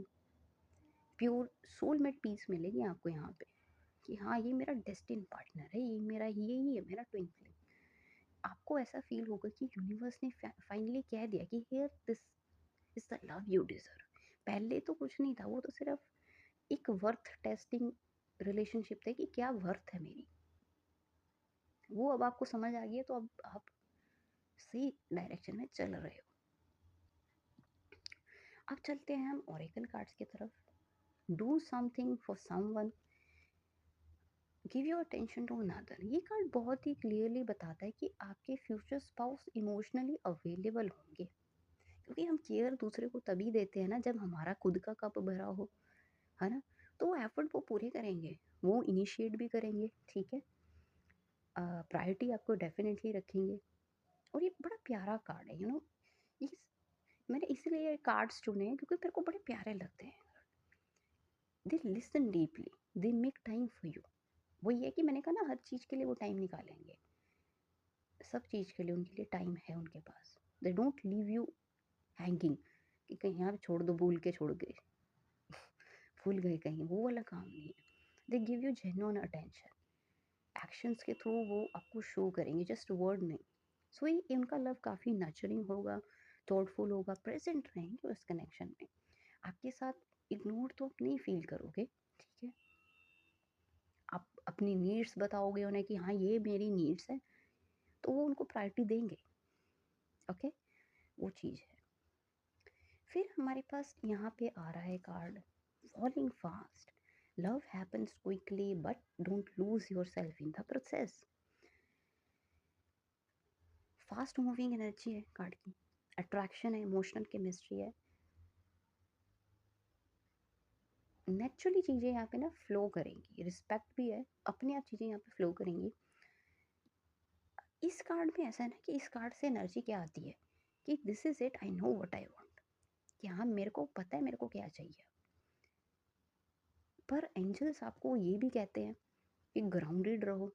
pure soulmate peace मिलेगी आपको यहाँ पे, कि हाँ ये मेरा डेस्टिन पार्टनर है, ये मेरा, यही है मेरा ट्विन फ्लेम। आपको ऐसा फील होगा कि यूनिवर्स ने फाइनली कह दिया कि here this is the love you deserve. पहले तो कुछ नहीं था, वो तो सिर्फ एक वर्थ टेस्टिंग रिलेशनशिप थे कि क्या वर्थ है मेरी। वो अब आपको समझ आ गई है, तो अब आप सही डायरेक्शन में चल रहे हो। अब चलते हैं हम ओरेकल कार्ड्स की तरफ। Do something for someone, give your attention to another. ये कार्ड बहुत ही क्लियरली बताता है कि आपके फ्यूचर स्पाउस इमोशनली अवेलेबल होंगे, क्योंकि हम केयर दूसरे को तभी देते हैं ना जब हमारा खुद का कप भरा हो, है ना। तो एफर्ट वो पूरे करेंगे, वो इनिशिएट भी करेंगे, ठीक है। प्रायोरिटी आपको डेफिनेटली रखेंगे। और ये बड़ा प्यारा कार्ड है, ये मैंने इसीलिए ये कार्ड्स चुने हैं क्योंकि मेरे को बड़े प्यारे लगते हैं। They listen deeply, they make time for you. वो ये है कि मैंने कहा ना, हर चीज़ के लिए वो टाइम निकालेंगे, सब चीज़ के लिए उनके लिए टाइम है उनके पास। They don't leave you hanging कि कहीं यहाँ पे छोड़ दो, भूल के छोड़ गए, भूल गए कहीं, वो वाला काम नहीं है। They give you genuine attention, actions के थ्रू वो आपको शो करेंगे, जस्ट वर्ड नहीं। सो ये उनका लव काफ़ी नर्चरिंग होगा, थॉटफुल होगा, प्रेजेंट रहेंगे उस कनेक्शन में। आपके साथ इग्नोर तो आप नहीं फील करोगे, ठीक है। आप अपनी नीड्स बताओगे उन्हें कि हाँ ये मेरी नीड्स है, तो वो उनको प्रायोरिटी देंगे, ओके। वो चीज़ है। फिर हमारे पास यहाँ पे आ रहा है card falling fast. Love happens quickly but don't lose your self in the process. Fast moving energy है कार्ड की, अट्रैक्शन है, इमोशनल केमिस्ट्री है। नेचुरली चीज़ें यहाँ पे ना फ्लो करेंगी, रिस्पेक्ट भी है, अपने आप चीज़ें यहाँ पे फ्लो करेंगी। इस कार्ड में ऐसा है ना कि इस कार्ड से एनर्जी क्या आती है कि this is it, I know what I want, कि हाँ मेरे को पता है मेरे को क्या चाहिए। पर एंजल्स आपको ये भी कहते हैं कि ग्राउंडेड रहो,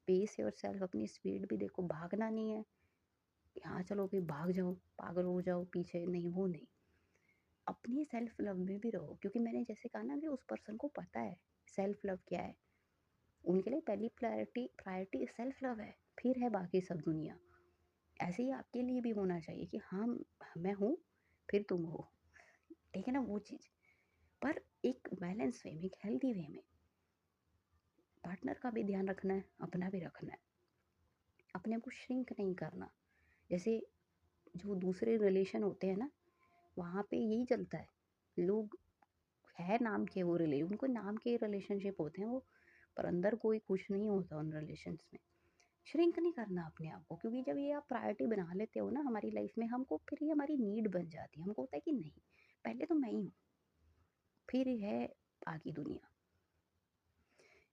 पेस योर सेल्फ, अपनी स्पीड भी देखो, भागना नहीं है कि हाँ चलो कि भाग जाओ, पागल हो जाओ पीछे, नहीं वो नहीं। अपनी सेल्फ लव में भी रहो, क्योंकि मैंने जैसे कहा ना कि उस पर्सन को पता है सेल्फ लव क्या है। उनके लिए पहली प्रायोरिटी प्रायोरिटी सेल्फ लव है, फिर है बाकी सब दुनिया। ऐसे ही आपके लिए भी होना चाहिए कि हाँ मैं हूँ, फिर तुम हो, ठीक है ना, वो चीज़। पर एक बैलेंस वे में, एक हेल्दी वे में, पार्टनर का भी ध्यान रखना है, अपना भी रखना है, अपने आप को श्रिंक नहीं करना। जैसे जो दूसरे रिलेशन होते हैं ना, वहाँ पे यही चलता है, लोग है नाम के वो रिले उनको नाम के रिलेशनशिप होते हैं वो, पर अंदर कोई खुश नहीं होता उन रिलेशंस में। श्रिंक नहीं करना अपने आप को, क्योंकि जब ये आप प्रायोरिटी बना लेते हो ना हमारी लाइफ में, हमको फिर ये हमारी नीड बन जाती है। हमको होता है कि नहीं, पहले तो मैं ही हूँ, फिर है बाकी दुनिया।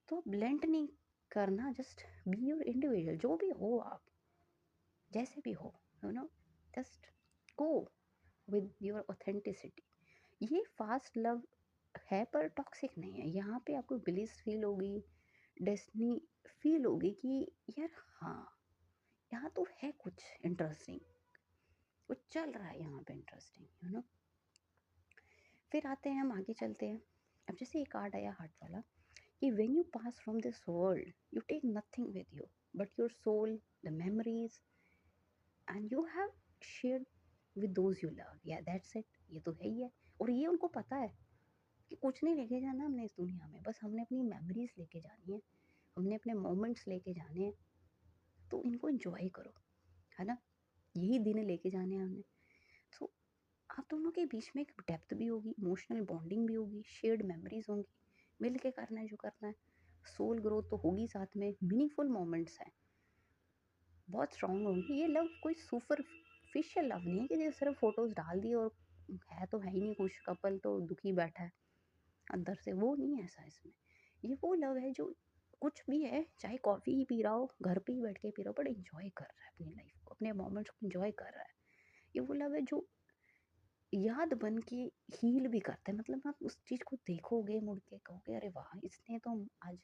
तो ब्लेंड नहीं करना, जस्ट बी योर इंडिविजुअल, जो भी हो आप, जैसे भी हो, you know, just go with your authenticity. ये फास्ट लव है पर टॉक्सिक नहीं है। यहाँ पे आपको ब्लिस फील होगी, डेस्टिनी फील होगी कि यार हाँ, यहाँ तो है कुछ इंटरेस्टिंग, कुछ चल रहा है यहाँ पे इंटरेस्टिंग, फिर आते हैं, हम आगे चलते हैं। अब जैसे एक कार्ड आया हार्ट वाला कि when you pass from this world you take nothing with you but your soul, the memories and you have shared with those you love. या दैट्स इट, ये तो है ही है। और ये उनको पता है कि कुछ नहीं लेके जाना हमने इस दुनिया में, बस हमने अपनी मेमोरीज लेके जानी है, हमने अपने मोमेंट्स लेके जाने हैं। तो इनको एंजॉय करो, है ना, यही दिन लेके जाने हैं हमने। तो आप दोनों के बीच में एक डेप्थ भी होगी, इमोशनल बॉन्डिंग भी होगी, शेयर्ड मेमोरीज होंगी, मिल के करना है जो करना है, सोल ग्रोथ तो होगी साथ में, मीनिंगफुल मोमेंट्स हैं, बहुत स्ट्रांग होंगी। ये लव कोई सुपरफिशियल लव नहीं है कि जो सिर्फ फोटोज डाल दी और है तो है ही नहीं कुछ, कपल तो दुखी बैठा है अंदर से, वो नहीं है ऐसा इसमें। ये वो लव है जो कुछ भी है, चाहे कॉफ़ी ही पी रहा हो, घर पे ही बैठ के पी रहा हो, बट इंजॉय कर रहा है अपनी लाइफ को, अपने मोमेंट्स को इंजॉय कर रहा है। ये वो लव है जो याद बन के हील भी करता है। मतलब आप उस चीज़ को देखोगे मुड़ के, कहोगे अरे वाह, इसने तो आज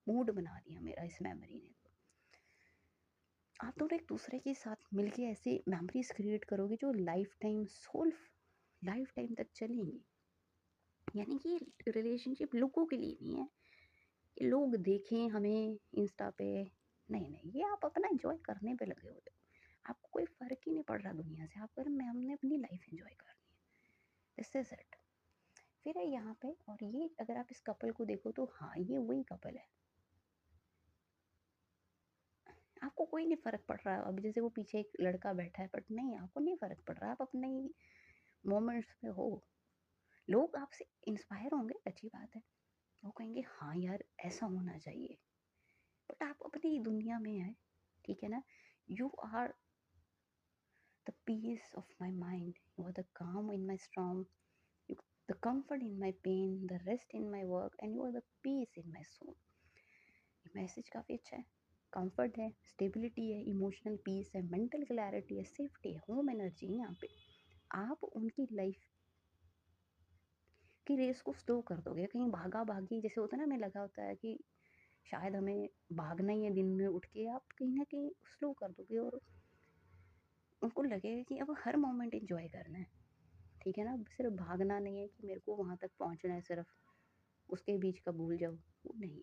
मूड बना दिया मेरा, इस मेमोरी ने तो। आप दोनों एक दूसरे के साथ मिलके ऐसे मेमोरीज क्रिएट करोगे जो lifetime, soul lifetime तक चलेंगी। यानी कि रिलेशनशिप लोगों के लिए नहीं है कि लोग देखें हमें इंस्टा पे, नहीं नहीं, ये आप अपना एंजॉय करने पे लगे हुए हो। आपको कोई फ़र्क ही नहीं पड़ रहा दुनिया से, आप कर मैं हमने अपनी लाइफ एंजॉय करनी है, दिस इज इट। फिर है यहाँ पे, और ये अगर आप इस कपल को देखो तो हाँ ये वही कपल है। आपको कोई नहीं फ़र्क पड़ रहा है, अब जैसे वो पीछे एक लड़का बैठा है, बट नहीं, आपको नहीं फ़र्क पड़ रहा, आप अपने ही मोमेंट्स में हो। लोग आपसे इंस्पायर होंगे, अच्छी बात है, वो कहेंगे हाँ यार ऐसा होना चाहिए, बट आप अपनी ही दुनिया में हैं, ठीक है ना। You are the peace of my mind, you are the calm in my storm, the comfort in my pain, the rest in my work and you are the peace in my soul. ये message काफ़ी अच्छा है। Comfort है, stability है, emotional peace है, mental clarity है, safety है, home energy है। यहाँ पे आप उनकी लाइफ की रेस को स्लो कर दोगे। कहीं भागा भागी जैसे होता है ना, हमें लगा होता है कि शायद हमें भागना ही है दिन में उठ के, आप कहीं ना कहीं स्लो कर दोगे और उनको लगेगा कि अब हर मोमेंट एंजॉय करना है। ठीक है ना, सिर्फ भागना नहीं है कि मेरे को वहां तक पहुंचना है, सिर्फ उसके बीच का भूल जाओ, वो नहीं।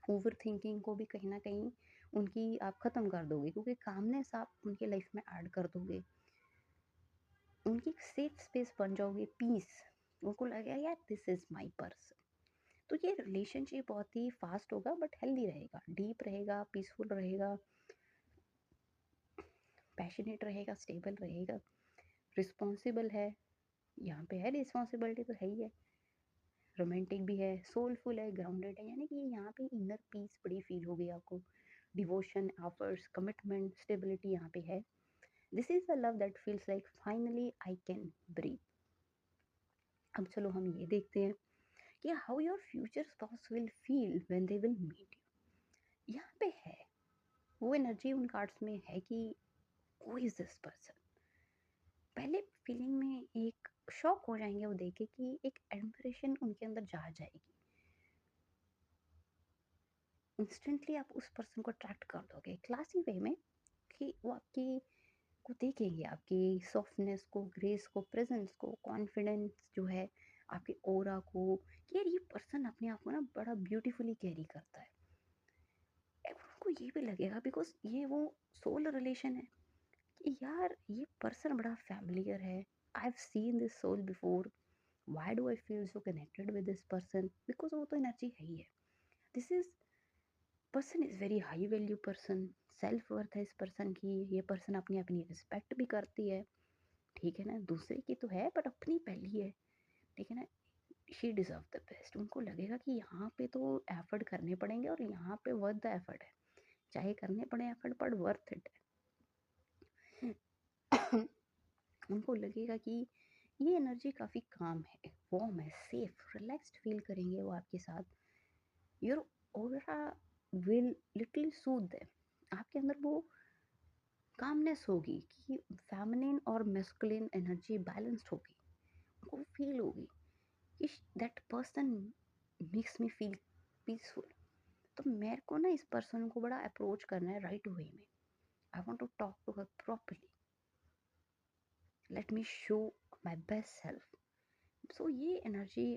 ओवर थिंकिंग को भी कहीं ना कहीं उनकी आप ख़त्म कर दोगे, क्योंकि कामनेस आप उनकी लाइफ में ऐड कर दोगे। उनकी सेफ स्पेस बन जाओगे, पीस। उनको लगेगा यार दिस इज़ माई पर्सन। तो ये रिलेशनशिप बहुत ही फास्ट होगा बट हेल्दी रहेगा, डीप रहेगा, पीसफुल रहेगा, पैशनेट रहेगा, स्टेबल रहेगा, रिस्पॉन्सिबल है। यहाँ पे है रिस्पॉन्सिबिलिटी तो है ही है, रोमांटिक भी है, सोलफुल है, ग्राउंडेड है। यानी कि यहाँ पे इनर पीस बड़ी फील होगी आपको। डिवोशन, एफर्ट्स, कमिटमेंट, स्टेबिलिटी यहाँ पे है। This is the love that feels like finally I can breathe. अब चलो हम ये देखते हैं कि how your future spouse will feel when they will meet you. यहाँ पे है वो एनर्जी उन कार्ड्स में है कि हु इज दिस पर्सन। पहले फीलिंग में एक शॉक हो जाएंगे वो देखे कि एक एडमिरेशन उनके अंदर जा जाएगी। इंस्टेंटली आप उस पर्सन को अट्रैक्ट कर दोगे क्लासी वे में, कि वो आपकी को देखेंगे, आपकी सॉफ्टनेस को, ग्रेस को, प्रेजेंस को, कॉन्फिडेंस जो है, आपके ओरा को, कि यार ये पर्सन अपने आप को ना बड़ा ब्यूटीफुली कैरी करता है। और उनको ये भी लगेगा बिकॉज ये वो सोल रिलेशन है कि यार ये पर्सन बड़ा फैमिलियर है, I have seen this soul before, why do I feel so connected with this person, because वो तो एनर्जी है ही है। This is person is very high value person, self worth है इस पर्सन की, ये पर्सन अपनी अपनी रिस्पेक्ट भी करती है। ठीक है ना, दूसरे की तो है बट अपनी पहली है। ठीक है ना, शी डिज़र्व द बेस्ट। उनको लगेगा कि यहाँ पे तो एफर्ट करने पड़ेंगे और यहाँ पे वर्थ द एफर्ट है, चाहे करने पड़े एफर्ट बट वर्थ इट है। उनको लगेगा कि ये एनर्जी काफ़ी काम है, वार्म है, सेफ, रिलैक्स्ड फील करेंगे वो आपके साथ। Your aura will little Sood them. आपके अंदर वो कामनेस होगी कि फेमिनिन और मैस्कुलिन एनर्जी बैलेंस्ड होगी। उनको फील होगी कि that person makes me feel peaceful. तो मेरे को ना इस पर्सन को बड़ा अप्रोच करना है राइट वे में। I want to talk to her properly, let me show my best self. So ये एनर्जी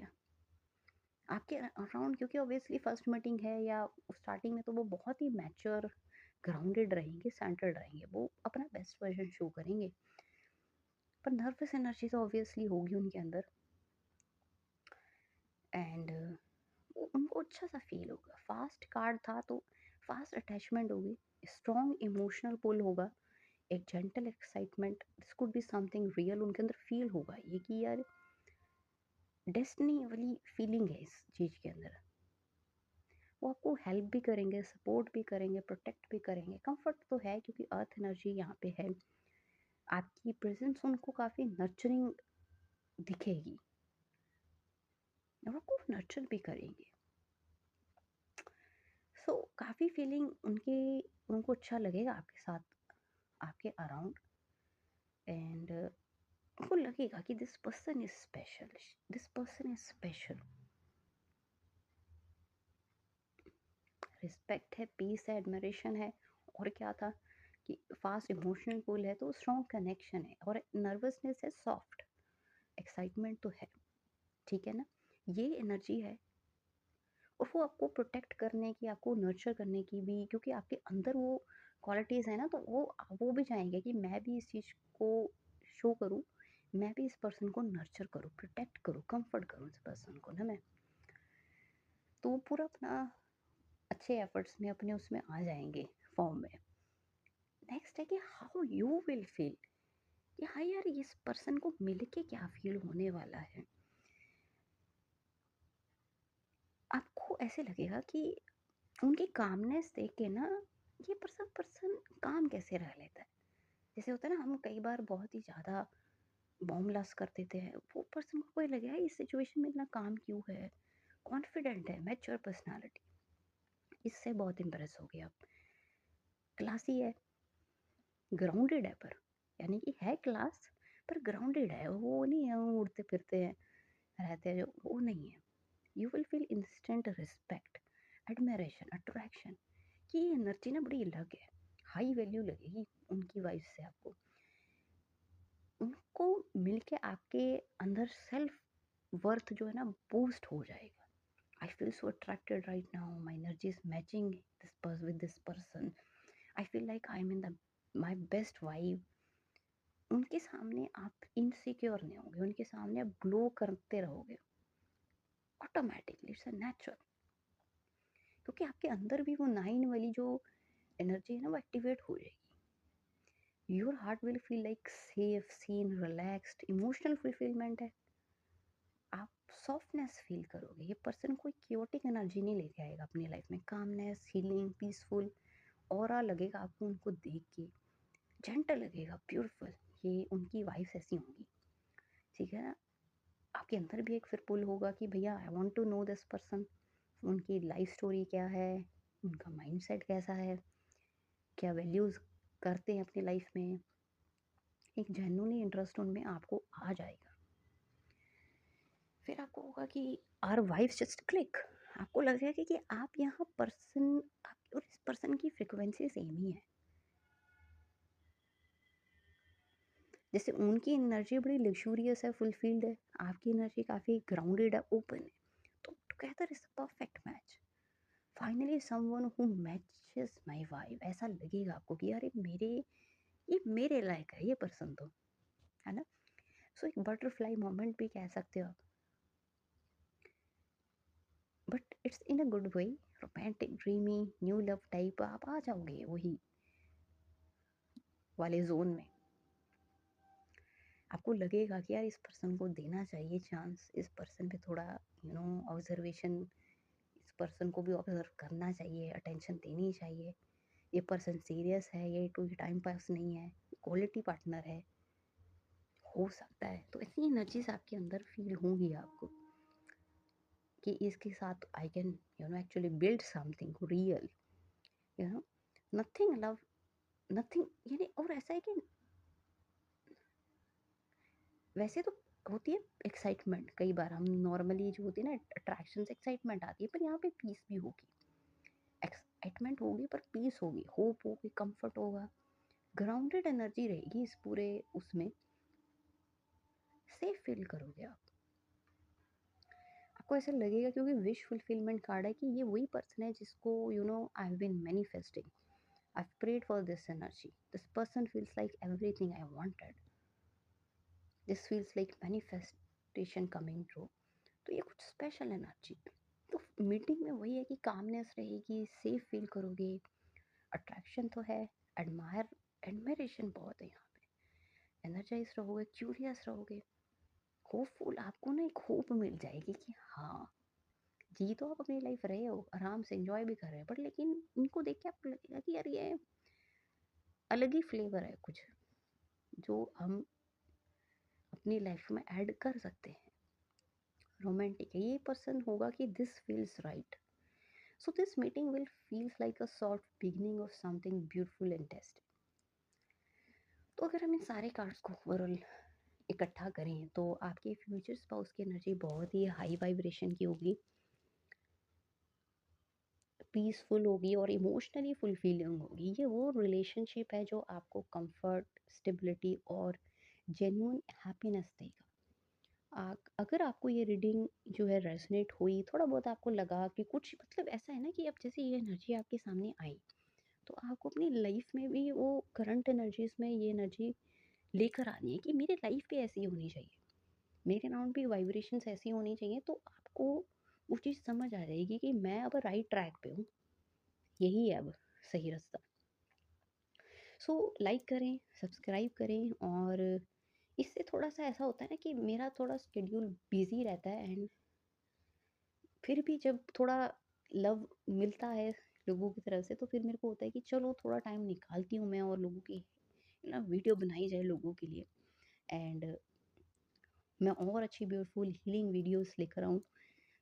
आपके अराउंड, क्योंकि ऑब्वियसली फर्स्ट मीटिंग है या स्टार्टिंग में तो वो बहुत ही मैच्योर, ग्राउंडेड रहेंगे, सेंटर्ड रहेंगे, वो अपना बेस्ट वर्जन शो करेंगे। पर नर्वस एनर्जी तो ऑब्वियसली होगी उनके अंदर। एंड उनको अच्छा सा फील होगा। फास्ट कार्ड था तो फास्ट अटैचमेंट होगी, स्ट्रॉन्ग इमोशनल पुल होगा, एक gentle excitement, this could be something real उनके अंदर फील होगा। ये कि यार डेस्टिनी वाली फीलिंग है इस चीज़ के अंदर। वो आपको हेल्प भी करेंगे, सपोर्ट भी करेंगे, प्रोटेक्ट भी करेंगे। कंफर्ट तो है क्योंकि अर्थ एनर्जी यहाँ पे है। आपकी प्रेजेंस उनको काफ़ी नर्चरिंग दिखेगी और आपको नर्चर भी करेंगे। सो काफ़ी फीलिंग उनके, उनको अच्छा लगेगा आपके साथ, आपके अराउंड। एंड उनको लगेगा कि this person is special, this person is special. Respect है, पीस है, एडमिरेशन है, और क्या था कि फास्ट इमोशनल पुल है तो स्ट्रॉन्ग कनेक्शन है, और नर्वसनेस है, सॉफ्ट एक्साइटमेंट तो है। ठीक है ना, ये एनर्जी है। और वो आपको प्रोटेक्ट करने की, आपको नर्चर करने की भी, क्योंकि आपके अंदर वो क्वालिटीज़ है ना, तो वो भी चाहेंगे कि मैं भी इस चीज़ को शो करूँ, मैं भी इस पर्सन को नर्चर करूँ, प्रोटेक्ट करूँ, कंफर्ट करूँ इस पर्सन को ना मैं। तो वो पूरा अपना अच्छे एफर्ट्स में अपने उसमें आ जाएंगे फॉर्म में। नेक्स्ट है कि हाउ यू विल फील, कि हाँ यार इस पर्सन को मिल के क्या फील होने वाला है। आपको ऐसे लगेगा कि उनकी कामनेस देख के ना, ये पर्सन पर्सन काम कैसे रह लेता है। जैसे होता है ना, हम कई बार बहुत ही ज़्यादा बॉम्ब ब्लास्ट कर देते हैं, वो पर्सन को कोई लगे यार इस सिचुएशन में इतना काम क्यों है, कॉन्फिडेंट है, मैच्योर पर्सनालिटी, इससे बहुत इंप्रेस हो गया आप। क्लासी है, ग्राउंडेड है, पर यानी कि है क्लास पर ग्राउंडेड है, वो नहीं है वो उड़ते फिरते हैं रहते हैं जो, वो नहीं है। You will feel instant respect, admiration, attraction, कि ये एनर्जी ना बड़ी अलग है, हाई वैल्यू लगेगी उनकी वाइफ से आपको। उनको मिलके आपके अंदर सेल्फ वर्थ जो है ना बूस्ट हो जाएगा। आई feel so attracted right now, my energy is matching this with this person, I feel like I am in the my best vibe. उनके सामने आप इनसिक्योर नहीं होंगे, उनके सामने आप ग्लो करते रहोगे ऑटोमेटिकली, इट्स अ नेचुरल, क्योंकि आपके अंदर भी वो 9 वाली जो एनर्जी है ना वो एक्टिवेट हो जाएगी। Your heart will feel like safe, seen, relaxed, emotional fulfillment है। आप सॉफ्टनेस फील करोगे, ये पर्सन कोई क्योटिक एनर्जी नहीं लेके आएगा अपनी लाइफ में, कामनेस, हीलिंग, पीसफुल ऑरा लगेगा आपको उनको देख के, जेंटल लगेगा, ब्यूटीफुल, ये उनकी वाइफ्स ऐसी होंगी, ठीक है ना। आपके अंदर भी एक फिर पुल होगा कि भैया I want to know this person, उनकी लाइफ स्टोरी क्या है, उनका माइंडसेट कैसा है, क्या वैल्यूज़ करते हैं अपनी लाइफ में, एक जेन्युइनली इंटरेस्ट उनमें आपको आ जाएगा। फिर आपको होगा कि आर वाइब्स जस्ट क्लिक, आपको लगेगा कि आप यहाँ पर्सन, आप और इस पर्सन की फ्रिक्वेंसी सेम ही है। जैसे उनकी एनर्जी बड़ी लग्जूरियस है, फुलफिल्ड है, आपकी एनर्जी काफ़ी ग्राउंडेड है, ओपन है, तो together is perfect match. Finally someone who matches my vibe, ऐसा लगेगा आपको कि यार ये मेरे लायक है ये पर्सन तो, है ना। सो एक बटरफ्लाई मोमेंट भी कह सकते हो आप, but it's in a good way, romantic, dreamy, new love type, आप आ जाओगे वही वाले जोन में। आपको लगेगा कि यार इस पर्सन को देना चाहिए चांस, इस पर्सन पे थोड़ा ऑब्जर्वेशन, इस पर्सन को भी ऑब्जर्व करना चाहिए, अटेंशन देनी चाहिए, ये पर्सन सीरियस है, ये कोई टाइम पास नहीं है, क्वालिटी पार्टनर है, हो सकता है। तो ऐसी एनर्जीज आपके अंदर फील होंगी आपको कि इसके साथ I can actually build something real, you know nothing love, nothing, यानी और ऐसा है कि वैसे तो होती है एक्साइटमेंट, कई बार हम नॉर्मली जो होती है ना अट्रैक्शन से एक्साइटमेंट आती है, पर यहाँ पे पीस भी होगी, एक्साइटमेंट होगी पर पीस होगी, होप होगी, कंफर्ट होगा, ग्राउंडेड एनर्जी रहेगी इस पूरे उसमें, सेफ फील करोगे आप। आपको ऐसा लगेगा क्योंकि विश फुलफिलमेंट कार्ड है कि ये वही पर्सन है जिसको I have been manifesting, I have prayed for this energy, this person feels like everything I wanted, this feels like manifestation coming true. तो ये कुछ स्पेशल एनर्जी। तो मीटिंग में वही है कि कामनेस रहेगी, सेफ फील करोगे, अट्रैक्शन तो है, एडमायर, एडमिरेशन बहुत है यहाँ पे, एनर्जाइज रहोगे, क्यूरियस रहोगे, होपफुल, आपको ना एक होप मिल जाएगी कि हाँ, जी तो आप अपनी लाइफ रहे हो आराम से एंजॉय भी कर रहे हैं, बट लेकिन इनको देख के आपको लगेगा कि यार ये अलग ही फ्लेवर है कुछ, जो हम अपनी लाइफ में ऐड कर सकते हैं, रोमांटिक है ये पर्सन होगा कि this feels right. So this meeting will feels like a soft beginning of something beautiful and test. तो अगर हम इन सारे कार्ड्स को ओवरऑल इकट्ठा करें तो आपके फ्यूचर स्पाउस की एनर्जी बहुत ही हाई वाइब्रेशन की होगी, पीसफुल होगी और इमोशनली फुलफिलिंग होगी। ये वो रिलेशनशिप है जो आपको कंफर्ट, स्टेबिलिटी और जेन्युइन हैप्पीनेस देगा। अगर आपको ये रीडिंग जो है रेजोनेट हुई, थोड़ा बहुत आपको लगा कि कुछ मतलब ऐसा है ना कि अब जैसे ये एनर्जी आपके सामने आई, तो आपको अपनी लाइफ में भी वो करंट एनर्जीज में ये एनर्जी लेकर आनी है कि मेरी लाइफ भी ऐसी होनी चाहिए, मेरे अराउंड भी वाइब्रेशंस ऐसी होनी चाहिए, तो आपको वो चीज़ समझ आ जाएगी कि मैं अब राइट ट्रैक पे हूँ, यही है अब सही रास्ता। सो लाइक करें, सब्सक्राइब करें, और इससे थोड़ा सा ऐसा होता है ना कि मेरा थोड़ा शेड्यूल बिजी रहता है, एंड फिर भी जब थोड़ा लव मिलता है लोगों की तरफ से, तो फिर मेरे को होता है कि चलो थोड़ा टाइम निकालती हूँ मैं और लोगों की ना वीडियो बनाई जाए लोगों के लिए। एंड मैं और अच्छी ब्यूटीफुल हीलिंग वीडियोस लेकर आऊँ।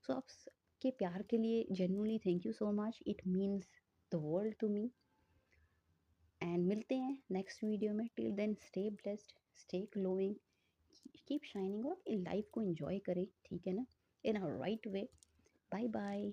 सो आपके प्यार के लिए genuinely thank you so much, it means the world to me. And मिलते हैं नेक्स्ट वीडियो में। Till then stay blessed, stay glowing, keep shining और अपनी लाइफ को एंजॉय करें, ठीक है ना, in a right way. Bye bye.